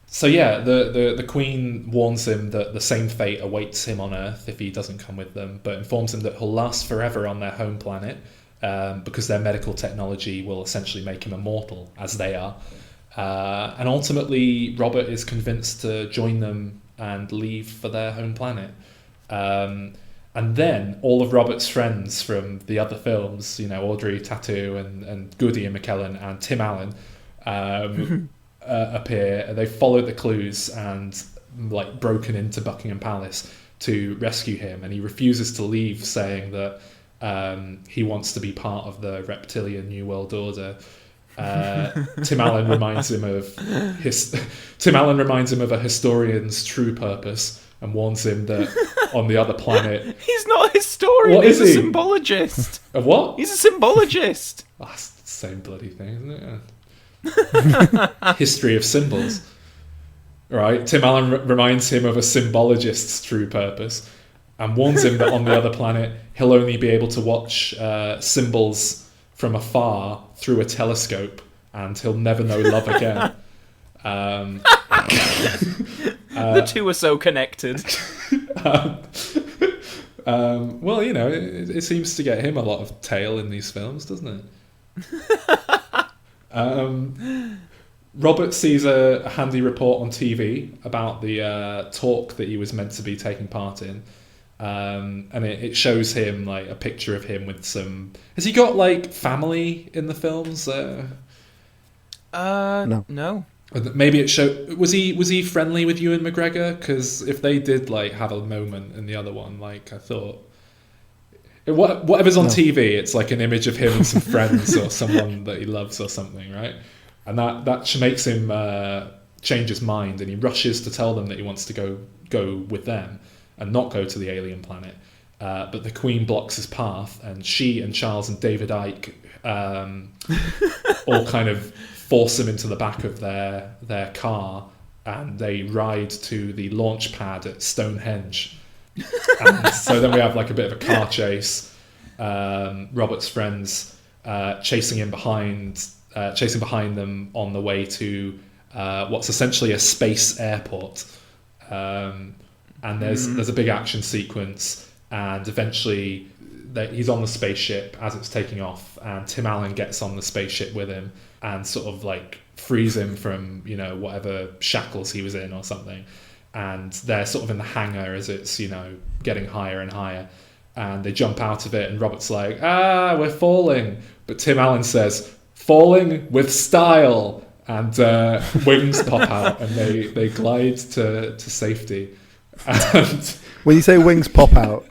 So yeah, the Queen warns him that the same fate awaits him on Earth if he doesn't come with them, but informs him that he'll last forever on their home planet because their medical technology will essentially make him immortal, as they are. And ultimately, Robert is convinced to join them and leave for their home planet. And then all of Robert's friends from the other films, you know, Audrey Tautou and Goody and McKellen and Tim Allen, appear. They followed the clues and like broken into Buckingham Palace to rescue him, and he refuses to leave, saying that he wants to be part of the reptilian New World Order. Tim Allen reminds him of a historian's true purpose and warns him that on the other planet... He's not a historian, he's a symbologist. A what? He's a symbologist. Oh, that's the same bloody thing, isn't it? History of symbols. Right? Tim Allen reminds him of a symbologist's true purpose and warns him that on the other planet he'll only be able to watch symbols from afar through a telescope, and he'll never know love again. The two are so connected. Well, you know, it seems to get him a lot of tail in these films, doesn't it? Robert sees a handy report on TV about the talk that he was meant to be taking part in. And it shows him like a picture of him with some... Has he got like family in the films? No. Maybe it showed... Was he friendly with Ewan McGregor? Because if they did like have a moment in the other one, like I thought... Whatever's on TV, it's like an image of him and some friends or someone that he loves or something, right? And that makes him change his mind, and he rushes to tell them that he wants to go with them and not go to the alien planet. But the Queen blocks his path, and she and Charles and David Icke all kind of force him into the back of their car, and they ride to the launch pad at Stonehenge. And so then we have like a bit of a car chase. Robert's friends chasing behind them on the way to what's essentially a space airport. And there's a big action sequence, and eventually he's on the spaceship as it's taking off, and Tim Allen gets on the spaceship with him and sort of like frees him from, you know, whatever shackles he was in or something. And they're sort of in the hangar as it's, you know, getting higher and higher, and they jump out of it, and Robert's like, we're falling, but Tim Allen says, falling with style, and wings pop out and they glide to safety. And when you say wings pop out,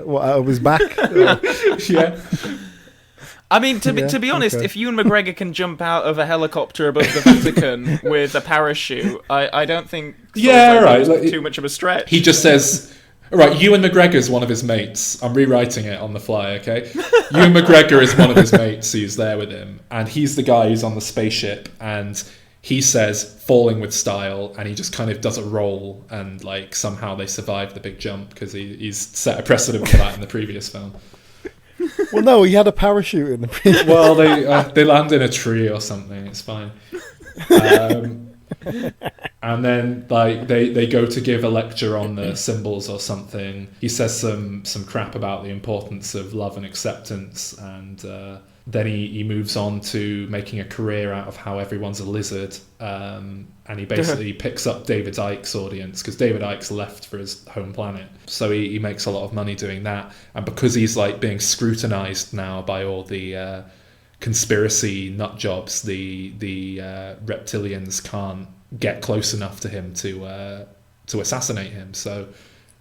what, out of his back? Yeah. I mean, to be honest, if Ewan McGregor can jump out of a helicopter above the Vatican with a parachute, I don't think... Yeah, right. Like, too much of a stretch. He just says, Right, Ewan McGregor's one of his mates. I'm rewriting it on the fly, okay? Ewan McGregor is one of his mates who's there with him, and he's the guy who's on the spaceship, and he says falling with style, and he just kind of does a roll, and like somehow they survive the big jump because he's set a precedent for that in the previous film. Well, no, he had a parachute in the previous. Well, they land in a tree or something. It's fine. And then like they go to give a lecture on the symbols or something. He says some crap about the importance of love and acceptance, and then he moves on to making a career out of how everyone's a lizard, and he basically picks up David Icke's audience because David Icke's left for his home planet, so he makes a lot of money doing that. And because he's like being scrutinized now by all the conspiracy nut jobs, the reptilians can't get close enough to him to assassinate him. So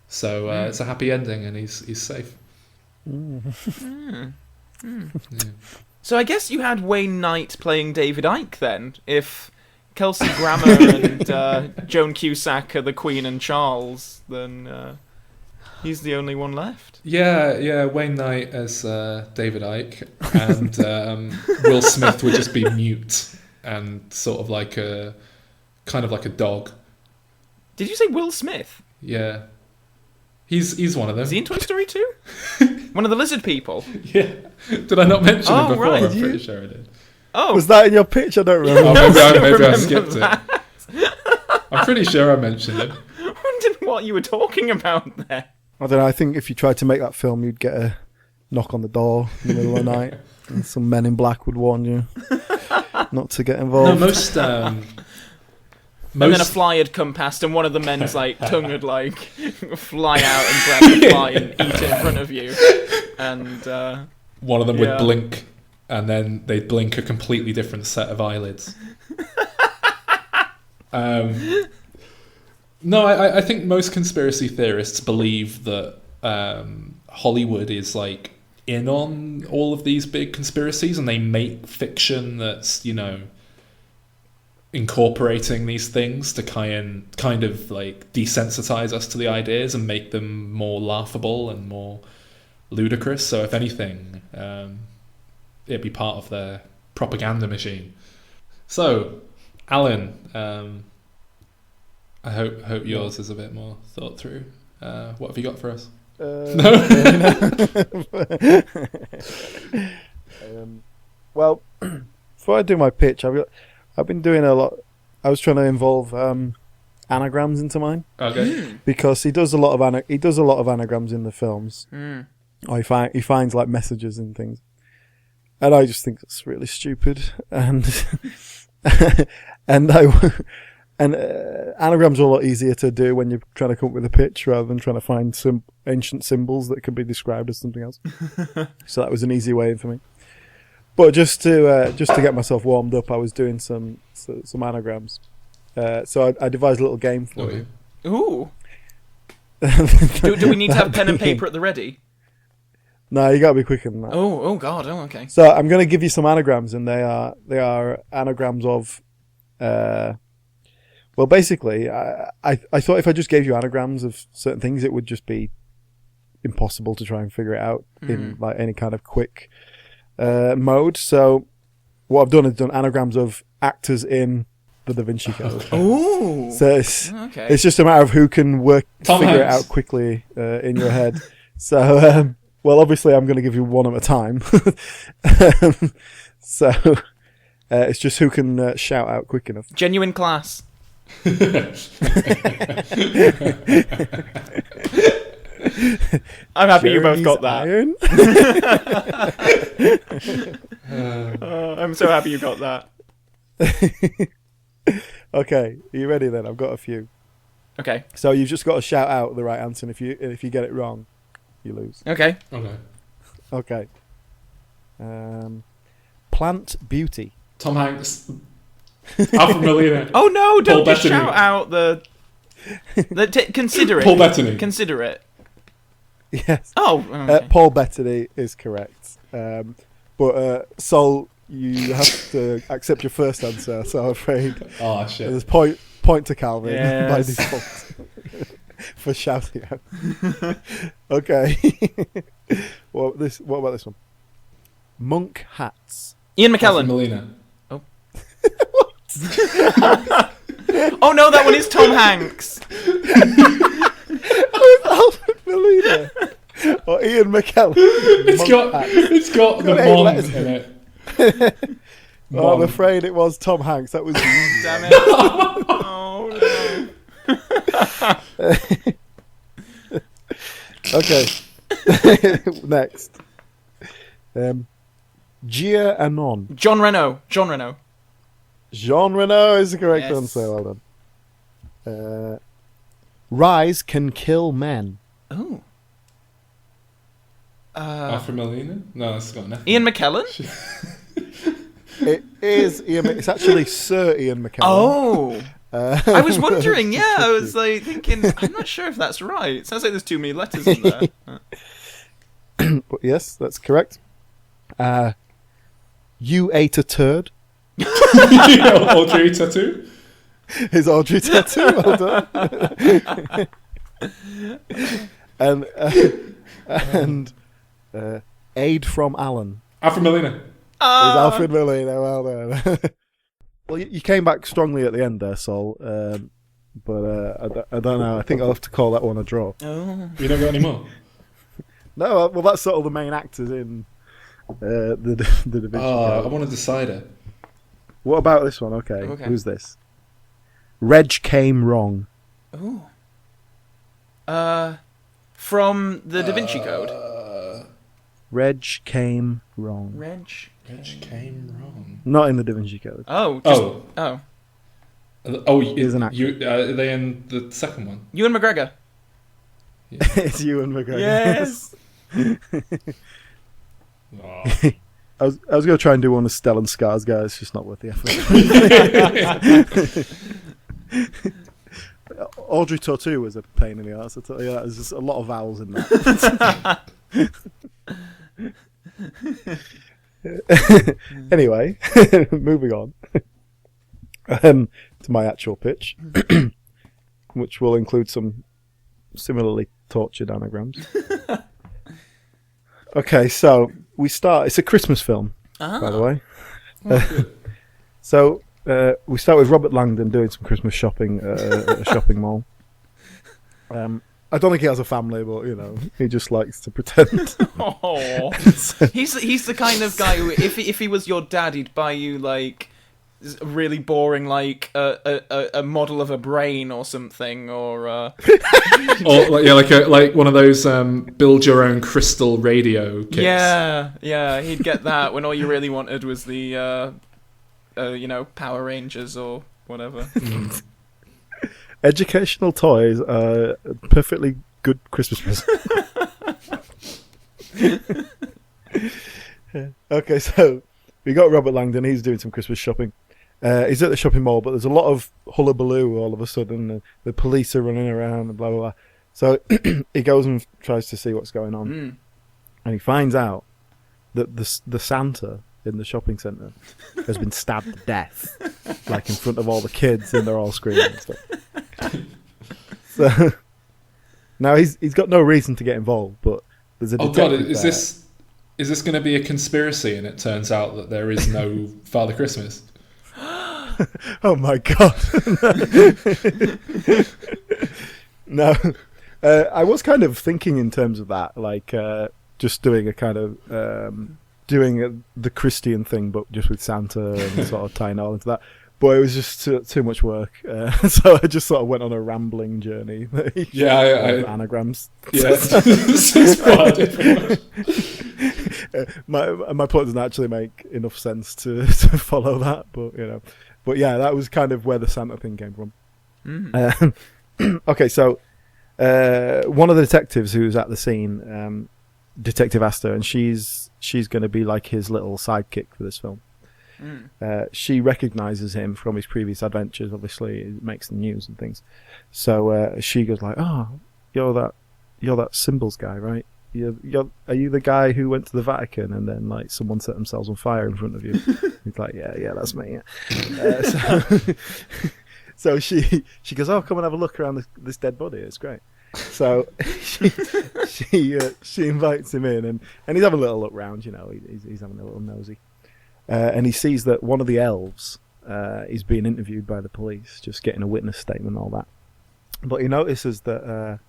it's a happy ending, and he's safe. Yeah. So I guess you had Wayne Knight playing David Icke then. If Kelsey Grammer and Joan Cusack are the Queen and Charles, then he's the only one left. Yeah, Wayne Knight as David Icke, and Will Smith would just be mute and sort of like a dog. Did you say Will Smith? Yeah, he's one of them. Is he in Toy Story 2? One of the lizard people? Yeah. Did I not mention him before? Right. I'm pretty sure I did. Oh, Was that in your pitch? I don't remember. Oh, maybe I remember skipped that. it. I'm pretty sure I mentioned him. I wondered what you were talking about there. I don't know. I think if you tried to make that film, you'd get a knock on the door in the middle of the night, and some men in black would warn you not to get No, involved. most And then a fly had come past, and one of the men's like tongue would like fly out and grab the fly and eat it in front of you. And one of them would blink, and then they'd blink a completely different set of eyelids. No, I think most conspiracy theorists believe that Hollywood is like in on all of these big conspiracies, and they make fiction that's, you know, incorporating these things to kind of like desensitize us to the ideas and make them more laughable and more ludicrous. So if anything, it'd be part of their propaganda machine. So, Alan, I hope yours is a bit more thought through. What have you got for us? Well, before I do my pitch, I've been doing a lot. I was trying to involve anagrams into mine. Okay. Because he does a lot of anagrams in the films. Or he finds like messages and things, and I just think that's really stupid. And anagrams are a lot easier to do when you're trying to come up with a pitch rather than trying to find some ancient symbols that could be described as something else. So that was an easy way in for me. But just to get myself warmed up, I was doing some anagrams. So I devised a little game for you. Ooh. Do we need to have pen and paper at the ready? No, you gotta be quicker than that. Oh God. Oh, okay. So I'm going to give you some anagrams, and they are anagrams of. Well, basically, I thought if I just gave you anagrams of certain things, it would just be impossible to try and figure it out in like any kind of quick mode. So what I've done is done anagrams of actors in the Da Vinci Code. Oh, so it's just a matter of who can figure it out quickly in your head. So well, obviously I'm going to give you one at a time. So it's just who can shout out quick enough. Genuine class. I'm happy you both got that. I'm so happy you got that. Okay, are you ready then? I've got a few. Okay. So you've just got to shout out the right answer, and if you get it wrong, you lose. Okay. Okay. Plant beauty. Tom Hanks. Alfred Molina. Oh no! Don't just Bettany. shout out the consider it. Paul Bettany. Consider it. Yes. Oh. Okay. Paul Bettany is correct. But Sol, you have to accept your first answer. So I'm afraid Oh shit. there's point to Calvin by Yes. default. for shouting out. Okay. What about this one? Monk hats. Ian Alfred McKellen. Molina. Oh. Oh no, that one is Tom Hanks. Alfred Molina. Or Ian McKellen. It's got the eight Mon letters. in it. Oh, I'm afraid it was Tom Hanks. That was Damn it. Oh no. Okay. Next. Gia Anon. John Reno. John Reno. Jean Reno is the correct Yes. answer. Well done. Rise can kill men. Oh. Alfred Molina? No, that's got nothing. Ian McKellen. It is Ian. It's actually Sir Ian McKellen. Oh. I was wondering. Yeah, I was like thinking. I'm not sure if that's right. It sounds like there's too many letters in there. But yes, that's correct. You ate a turd. Audrey Tattoo? Is Audrey Tattoo? Well done. and aid from Alan. Alfred Molina. Is Alfred Molina. Well done. Well, you came back strongly at the end there, Sol. But I don't know. I think I'll have to call that one a draw. Oh. You don't got any more? No, well, that's sort of the main actors in the Da Vinci I Code. want a decider. What about this one? Okay, who's this? Reg came wrong. Oh. From the Da Vinci Code. Reg came wrong. Reg came wrong. Not in the Da Vinci Code. Oh. Is an actor. Are they in the second one? Ewan McGregor. It's Ewan McGregor. Yes. Oh. I was going to try and do one of Stellan Skarsgård. It's just not worth the effort. Audrey Tattoo was a pain in the arse. I tell you that. There's just a lot of vowels in that. Anyway, moving on to my actual pitch, which will include some similarly tortured anagrams. Okay, so we start. It's a Christmas film, by the way. So we start with Robert Langdon doing some Christmas shopping at a shopping mall. I don't think he has a family, but you know, he just likes to pretend. Oh, he's the kind of guy who, if he was your dad, he'd buy you like really boring, like a model of a brain or something, or or like one of those build your own crystal radio kits. Yeah, he'd get that when all you really wanted was the Power Rangers or whatever. Educational toys are a perfectly good Christmas present. Okay, so we got Robert Langdon. He's doing some Christmas shopping. He's at the shopping mall, but there's a lot of hullabaloo all of a sudden. The police are running around and blah, blah, blah. So he goes and tries to see what's going on. And he finds out that the Santa in the shopping centre has been stabbed to death, like in front of all the kids, and they're all screaming and stuff. So now he's got no reason to get involved, but there's a detective God, is there. this going to be a conspiracy? And it turns out that there is no Father Christmas. Oh my god! No, I was kind of thinking in terms of that, like just doing a kind of the Christian thing, but just with Santa and sort of tying it all into that. But it was just too much work, so I just sort of went on a rambling journey. Anagrams. Yeah, it's quite different. My plot doesn't actually make enough sense to follow that, but yeah, that was kind of where the Santa thing came from. Okay, so one of the detectives who's at the scene, Detective Astor, and she's going to be like his little sidekick for this film. She recognises him from his previous adventures. Obviously, it makes the news and things. So she goes like, "Oh, you're that symbols guy, right? Are you the guy who went to the Vatican and then like someone set themselves on fire in front of you?" He's like, "Yeah, that's me." Yeah. So she goes, "Oh, come and have a look around this dead body. It's great." So she invites him in, and he's having a little look round. He's having a little nosy, and he sees that one of the elves is being interviewed by the police, just getting a witness statement and all that. But he notices that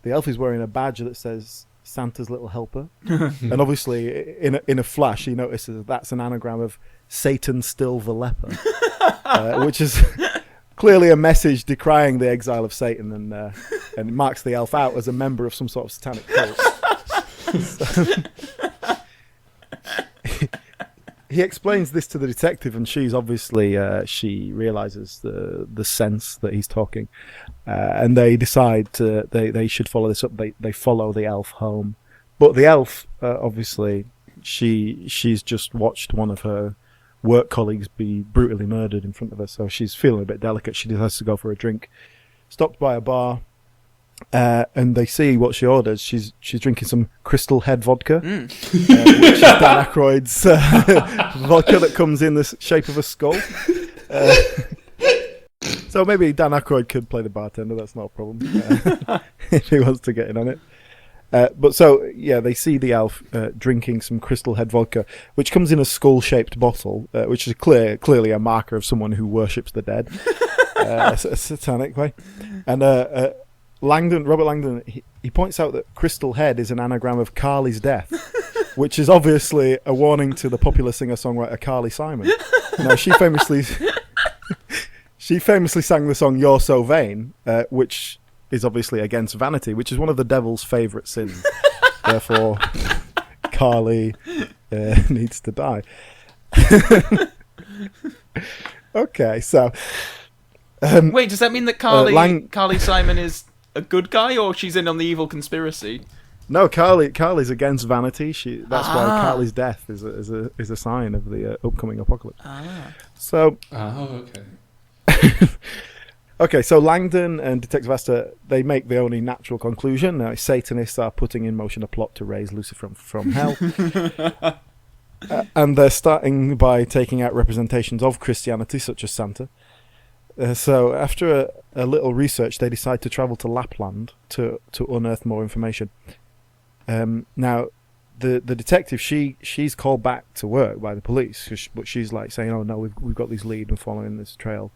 the elf is wearing a badge that says Santa's Little Helper, and obviously in a flash he notices that's an anagram of Satan Still the Leper, which is clearly a message decrying the exile of Satan, and marks the elf out as a member of some sort of satanic cult. So, he explains this to the detective, and she's obviously she realizes the sense that he's talking, and they decide they should follow this up. They follow the elf home, but the elf obviously she's just watched one of her work colleagues be brutally murdered in front of her, so she's feeling a bit delicate. She decides to go for a drink, stopped by a bar, and they see what she orders. She's drinking some Crystal Head vodka, which is Dan Aykroyd's vodka that comes in the shape of a skull. So maybe Dan Aykroyd could play the bartender. That's not a problem if he wants to get in on it. But so, yeah, they see the elf drinking some Crystal Head vodka, which comes in a skull-shaped bottle, which is clearly a marker of someone who worships the dead, a satanic way. And Robert Langdon, he points out that Crystal Head is an anagram of Carly's death, which is obviously a warning to the popular singer-songwriter Carly Simon. Now, she famously sang the song "You're So Vain," which is obviously against vanity, which is one of the devil's favourite sins. Therefore, Carly needs to die. Okay, so... wait, does that mean that Carly Simon is a good guy, or she's in on the evil conspiracy? No, Carly's against vanity. That's why Carly's death is a sign of the upcoming apocalypse. So... Oh, okay. Okay, so Langdon and Detective Astor, they make the only natural conclusion. Now, Satanists are putting in motion a plot to raise Lucifer from hell. And they're starting by taking out representations of Christianity, such as Santa. So after a little research, they decide to travel to Lapland to unearth more information. Now, the detective, she's called back to work by the police, but she's like saying, "Oh no, we've got this lead and following this trail."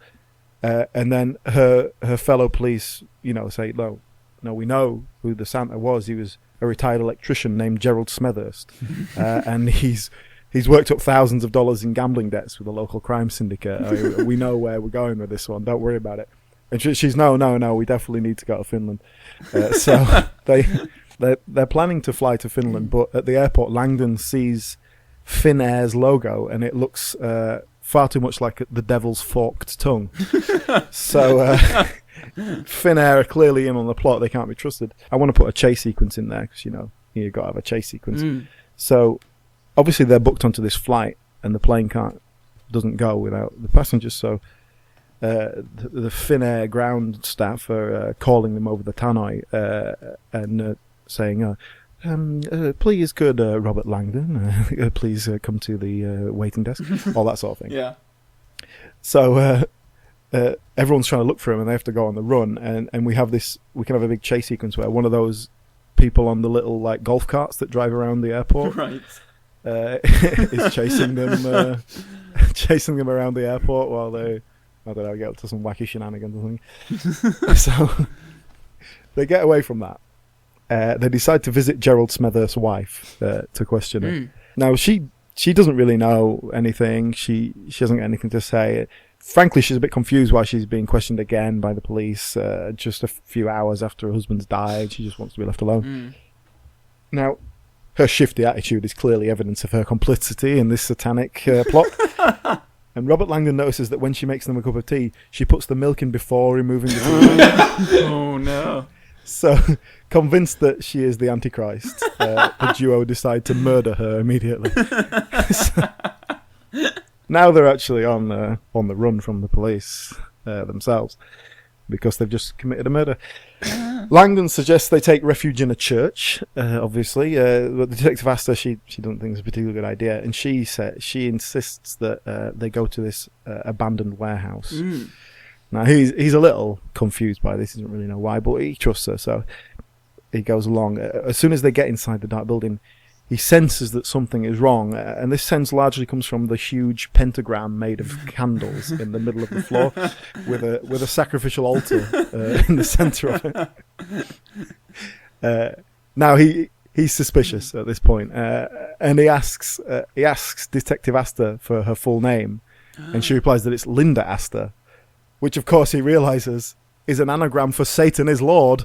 And then her fellow police, say, no, we know who the Santa was. He was a retired electrician named Gerald Smethurst, and he's worked up thousands of dollars in gambling debts with a local crime syndicate. We know where we're going with this one. Don't worry about it. And she's no. We definitely need to go to Finland. So they're planning to fly to Finland, but at the airport, Langdon sees Finnair's logo, and it looks far too much like the devil's forked tongue. So Finnair are clearly in on the plot. They can't be trusted. I want to put a chase sequence in there because you've got to have a chase sequence. So obviously they're booked onto this flight, and the plane doesn't go without the passengers. So the Finnair ground staff are calling them over the tannoy and saying, please could Robert Langdon please come to the waiting desk, all that sort of thing. Yeah. So everyone's trying to look for him, and they have to go on the run, and we can have a big chase sequence where one of those people on the little like golf carts that drive around the airport is chasing them around the airport while they, I don't know, get up to some wacky shenanigans or something. So they get away from that. They decide to visit Gerald Smethurst's wife to question her. Now, she doesn't really know anything. She hasn't got anything to say. Frankly, she's a bit confused why she's being questioned again by the police just a few hours after her husband's died. She just wants to be left alone. Now, her shifty attitude is clearly evidence of her complicity in this satanic plot. And Robert Langdon notices that when she makes them a cup of tea, she puts the milk in before removing the tea. Oh, no. So, convinced that she is the Antichrist, the duo decide to murder her immediately. So, now they're actually on the run from the police themselves, because they've just committed a murder. Langdon suggests they take refuge in a church, obviously, but the detective asked her, she doesn't think it's a particularly good idea, and she insists that they go to this abandoned warehouse. Now he's a little confused by this. He doesn't really know why, but he trusts her, so he goes along. As soon as they get inside the dark building, he senses that something is wrong, and this sense largely comes from the huge pentagram made of candles in the middle of the floor, with a sacrificial altar in the centre of it. Now he's suspicious at this point, and he asks Detective Astor for her full name, and she replies that it's Linda Astor, which of course he realises is an anagram for Satan is Lord.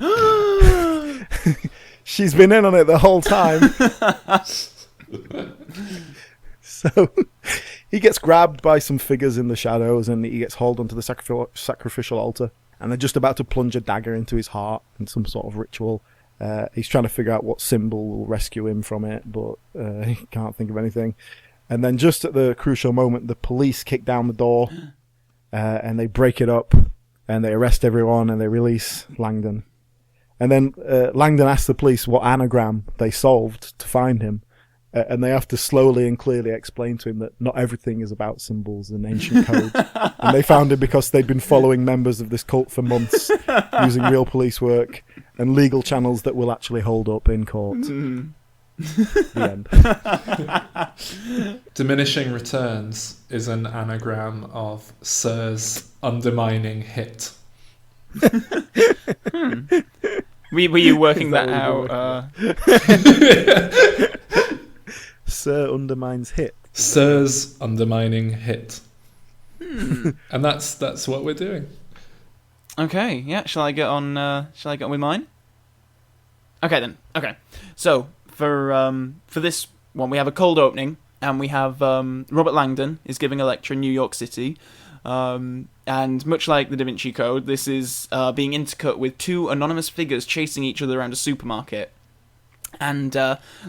She's been in on it the whole time. So he gets grabbed by some figures in the shadows, and he gets hauled onto the sacrificial altar, and they're just about to plunge a dagger into his heart in some sort of ritual. He's trying to figure out what symbol will rescue him from it, but he can't think of anything. And then just at the crucial moment, the police kick down the door, and they break it up, and they arrest everyone, and they release Langdon. And then Langdon asks the police what anagram they solved to find him, and they have to slowly and clearly explain to him that not everything is about symbols and ancient codes. And they found him because they'd been following members of this cult for months, using real police work and legal channels that will actually hold up in court. The end. Diminishing Returns is an anagram of Sir's undermining hit. Were you working that out? Sir undermines hit. Sir's undermining hit. And that's what we're doing. Okay, yeah. Shall I get on with mine? Okay then. Okay. So for this one, we have a cold opening, and we have Robert Langdon is giving a lecture in New York City. And much like the Da Vinci Code, this is being intercut with two anonymous figures chasing each other around a supermarket. And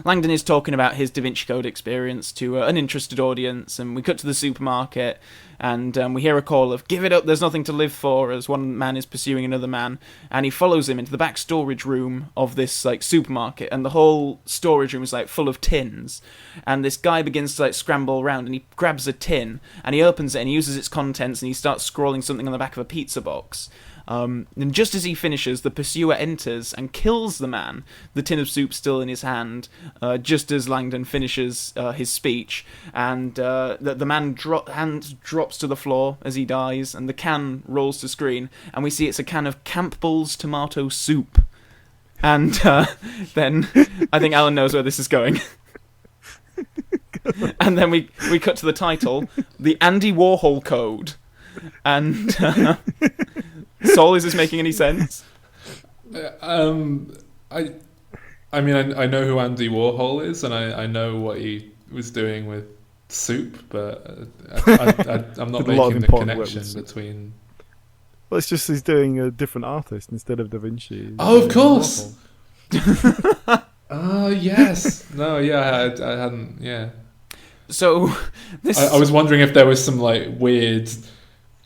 Langdon is talking about his Da Vinci Code experience to an interested audience, and we cut to the supermarket, and we hear a call of, "Give it up, there's nothing to live for," as one man is pursuing another man, and he follows him into the back storage room of this supermarket, and the whole storage room is full of tins, and this guy begins to scramble around, and he grabs a tin, and he opens it, and he uses its contents, and he starts scrawling something on the back of a pizza box. And just as he finishes, the pursuer enters and kills the man, the tin of soup still in his hand, just as Langdon finishes his speech, and the man hand drops to the floor as he dies, and the can rolls to screen, and we see it's a can of Campbell's tomato soup. And then I think Alan knows where this is going. And then we cut to the title, The Andy Warhol Code. And Saul, is this making any sense? I mean, I know who Andy Warhol is, and I know what he was doing with soup, but I'm not making the connection between. Well, it's just he's doing a different artist instead of Da Vinci. Oh, of course. Oh, yes. No, yeah, I hadn't. Yeah. So this. I was wondering if there was some weird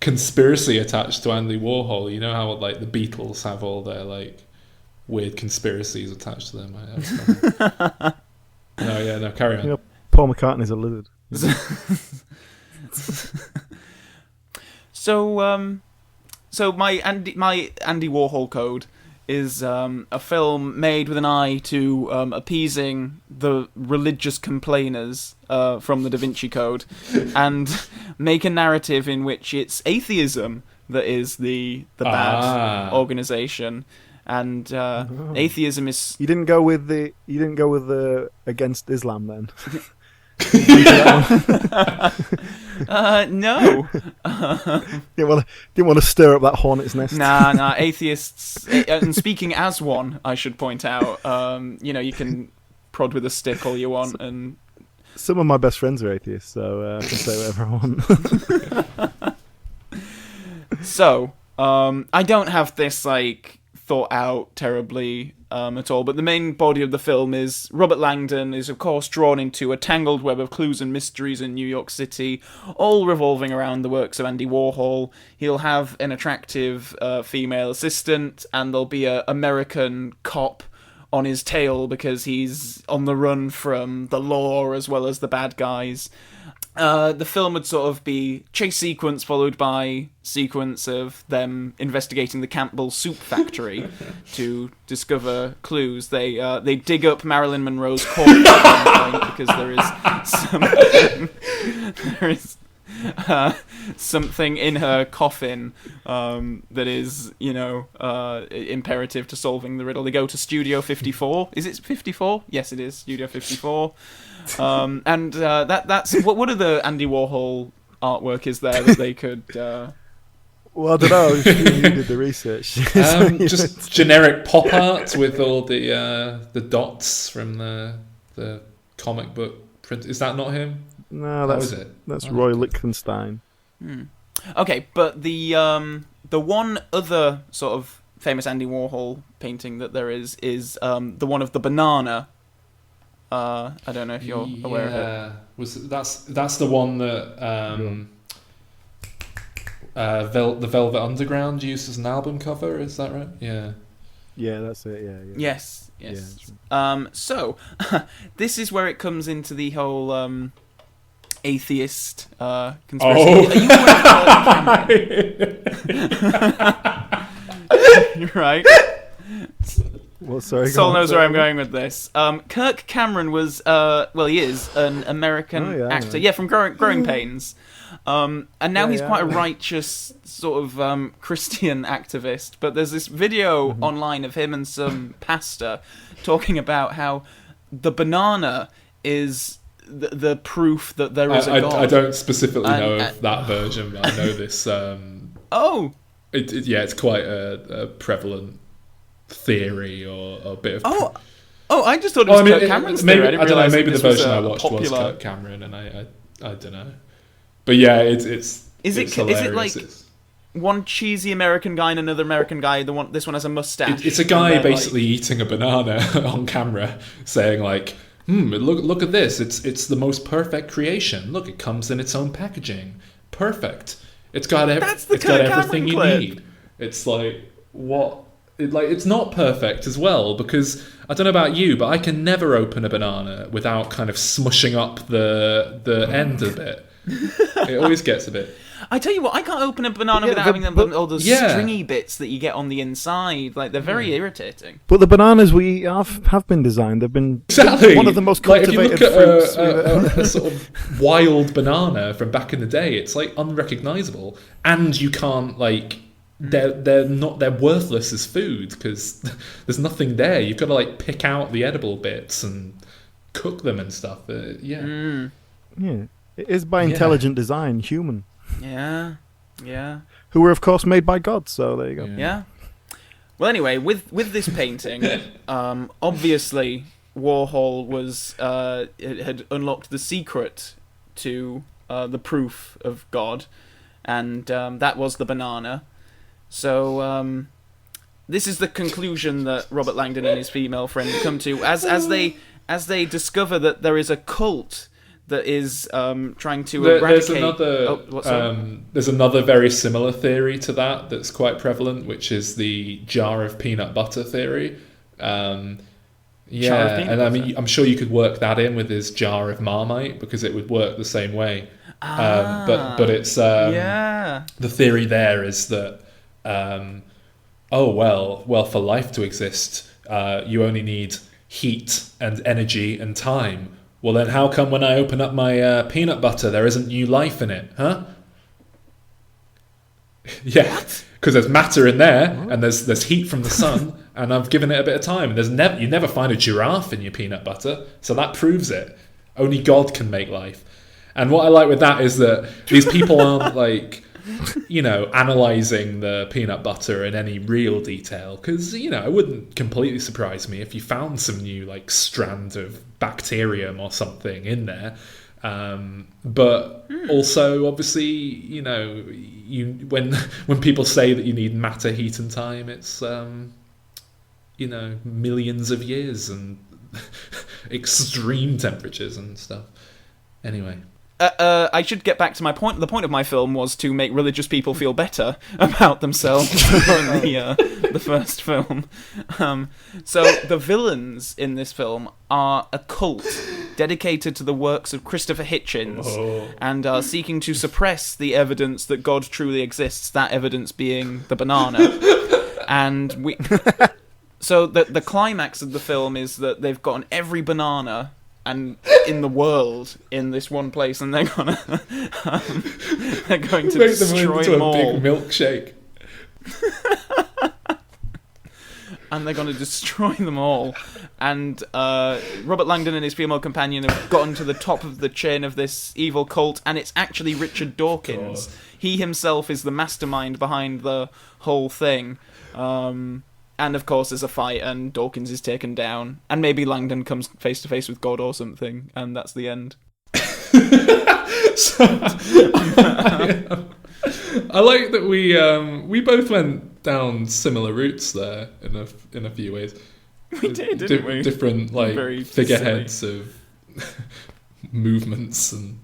conspiracy attached to Andy Warhol. You know how the Beatles have all their weird conspiracies attached to them. No, carry on. Paul McCartney's a lizard. So my Andy Warhol Code is a film made with an eye to appeasing the religious complainers from the Da Vinci Code, and make a narrative in which it's atheism that is the bad organisation, and atheism is. You didn't go with the against Islam then. No. Didn't want to stir up that hornet's nest. Nah. Atheists, and speaking as one, I should point out. You can prod with a stick all you want, and some of my best friends are atheists, so I can say whatever I want. So, I don't have this thought out terribly at all, but the main body of the film is Robert Langdon is of course drawn into a tangled web of clues and mysteries in New York City, all revolving around the works of Andy Warhol. He'll have an attractive female assistant, and there'll be an American cop on his tail because he's on the run from the law as well as the bad guys. The film would sort of be chase sequence followed by sequence of them investigating the Campbell soup factory to discover clues. They dig up Marilyn Monroe's corpse at one point because there is something in her coffin that is, imperative to solving the riddle. They go to Studio 54. Is it 54? Yes, it is Studio 54. That's what other Andy Warhol artwork is there that they could? Well, I don't know. You did the research. Just generic pop art with all the dots from the comic book print. Is that not him? No, that's Roy Lichtenstein. Okay, but the one other sort of famous Andy Warhol painting that there is the one of the banana. I don't know if you're aware of it. That's the one that the Velvet Underground used as an album cover. Is that right? Yeah. Yeah, that's it. Yeah. Yes. Yeah, so this is where it comes into the whole atheist conspiracy. Oh. Are you You're right. Well, sorry. Saul knows where I'm going with this. Kirk Cameron was, he is an American actor. Yeah, from Growing Pains. And now he's quite a righteous sort of Christian activist. But there's this video online of him and some pastor talking about how the banana is the proof that there is a God. I don't specifically know of that version, but I know this. It's quite a prevalent theory or a bit of. I just thought it was Kirk Cameron's theory. I don't know. Maybe the version I watched was Kirk Cameron, and I don't know. But yeah, it's hilarious. Is it like one cheesy American guy and another American guy? This one has a mustache. It's a guy basically eating a banana on camera, saying like, look at this. It's the most perfect creation. Look, it comes in its own packaging. Perfect. It's got everything you need. It's like what. It's not perfect as well, because I don't know about you, but I can never open a banana without kind of smushing up the end a bit. It always gets a bit. I tell you what, I can't open a banana without having all those stringy bits that you get on the inside. Like, they're very irritating. But the bananas we have been designed. They've been one of the most cultivated if you look at fruits. a sort of wild banana from back in the day, it's like unrecognizable, and you can't they're worthless as food because there's nothing there. You've got to pick out the edible bits and cook them and stuff. Yeah, it is by intelligent design, human. Yeah. Who were of course made by God. So there you go. Yeah. Well, anyway, with this painting, obviously Warhol had unlocked the secret to the proof of God, and that was the banana. So this is the conclusion that Robert Langdon and his female friend come to as they discover that there is a cult that is trying to eradicate. There's another very similar theory to that's quite prevalent, which is the jar of peanut butter theory. And I mean, I'm sure you could work that in with his jar of Marmite because it would work the same way. But it's the theory there is that. For life to exist, you only need heat and energy and time. Well, then how come when I open up my peanut butter, there isn't new life in it, huh? Yeah, because there's matter in there, and there's heat from the sun, and I've given it a bit of time. And you never find a giraffe in your peanut butter, so that proves it. Only God can make life. And what I like with that is that these people aren't analysing the peanut butter in any real detail, because it wouldn't completely surprise me if you found some new strand of bacterium or something in there, but also obviously when people say that you need matter, heat and time, it's millions of years and extreme temperatures and stuff. Anyway, I should get back to my point. The point of my film was to make religious people feel better about themselves in the first film. So the villains in this film are a cult dedicated to the works of Christopher Hitchens and are seeking to suppress the evidence that God truly exists, that evidence being the banana. And so the climax of the film is that they've gotten every banana and in the world in this one place, and they're going to destroy them all. A big milkshake. And they're going to destroy them all. And Robert Langdon and his female companion have gotten to the top of the chain of this evil cult, and it's actually Richard Dawkins. God. He himself is the mastermind behind the whole thing. And of course there's a fight and Dawkins is taken down. And maybe Langdon comes face to face with God or something, and that's the end. I like that we both went down similar routes there in a few ways. We did, didn't we? Different Very figureheads of movements and.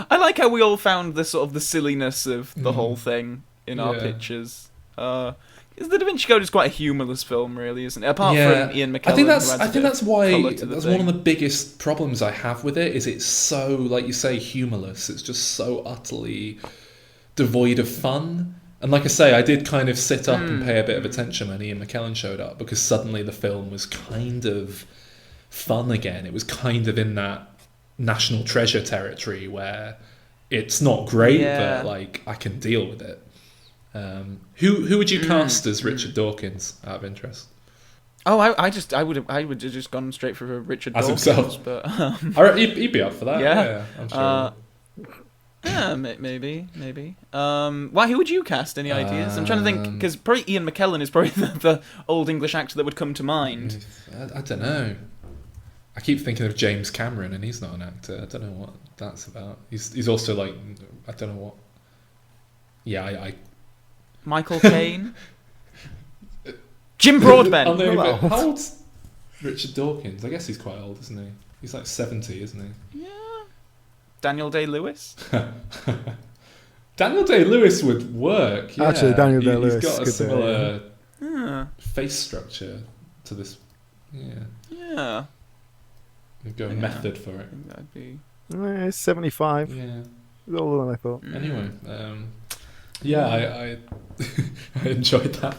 I like how we all found the sort of the silliness of the whole thing in our pictures. The Da Vinci Code is quite a humorless film, really, isn't it? Apart from Ian McKellen. I think that's why that's one of the biggest problems I have with it. Is it's so, like you say, humorless. It's just so utterly devoid of fun. And like I say, I did kind of sit up and pay a bit of attention when Ian McKellen showed up, because suddenly the film was kind of fun again. It was kind of in that National Treasure territory where it's not great, but like I can deal with it. Who would you cast as Richard Dawkins, out of interest? Oh, I would have just gone straight for Richard as Dawkins, himself. But he'd be up for that. Yeah, I'm sure. Yeah, maybe. Why? Who would you cast? Any ideas? I'm trying to think, because probably Ian McKellen is probably the old English actor that would come to mind. I don't know. I keep thinking of James Cameron, and he's not an actor. I don't know what that's about. He's also like, I don't know what. Yeah, I Michael Caine, Jim Broadbent. How old's Richard Dawkins? I guess he's quite old, isn't he? He's like 70, isn't he? Yeah. Daniel Day-Lewis. Daniel Day-Lewis would work. Yeah. Actually, Daniel Day-Lewis. He's got a similar face structure to this. Yeah. We've got a method for it. That'd be. It's 75. Yeah. It's older than I thought. Anyway, I I enjoyed that.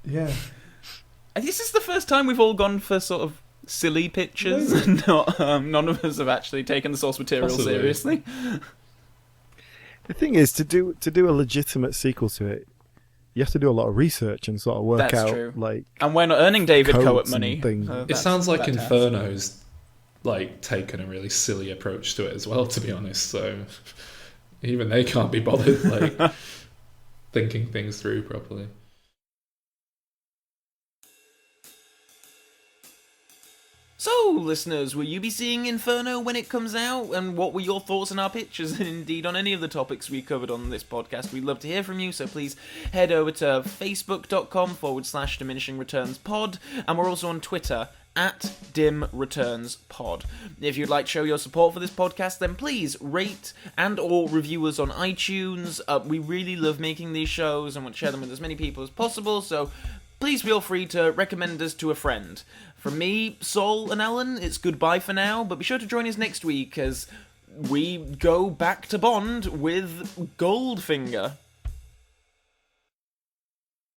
Yeah. This is the first time we've all gone for sort of silly pictures, and not none of us have actually taken the source material seriously. The thing is, to do a legitimate sequel to it, you have to do a lot of research and sort of work out true. like. And we're not earning David Coat money. It sounds like Inferno's like taken a really silly approach to it as well, to be honest. So even they can't be bothered like thinking things through properly. So, listeners, will you be seeing Inferno when it comes out? And what were your thoughts on our pictures, and indeed on any of the topics we covered on this podcast? We'd love to hear from you, so please head over to facebook.com/Diminishing Returns Pod, and we're also on Twitter @DimReturnsPod. If you'd like to show your support for this podcast, then please rate and or review us on iTunes. We really love making these shows and want to share them with as many people as possible, so please feel free to recommend us to a friend. From me, Saul and Alan, it's goodbye for now, but be sure to join us next week as we go back to Bond with Goldfinger.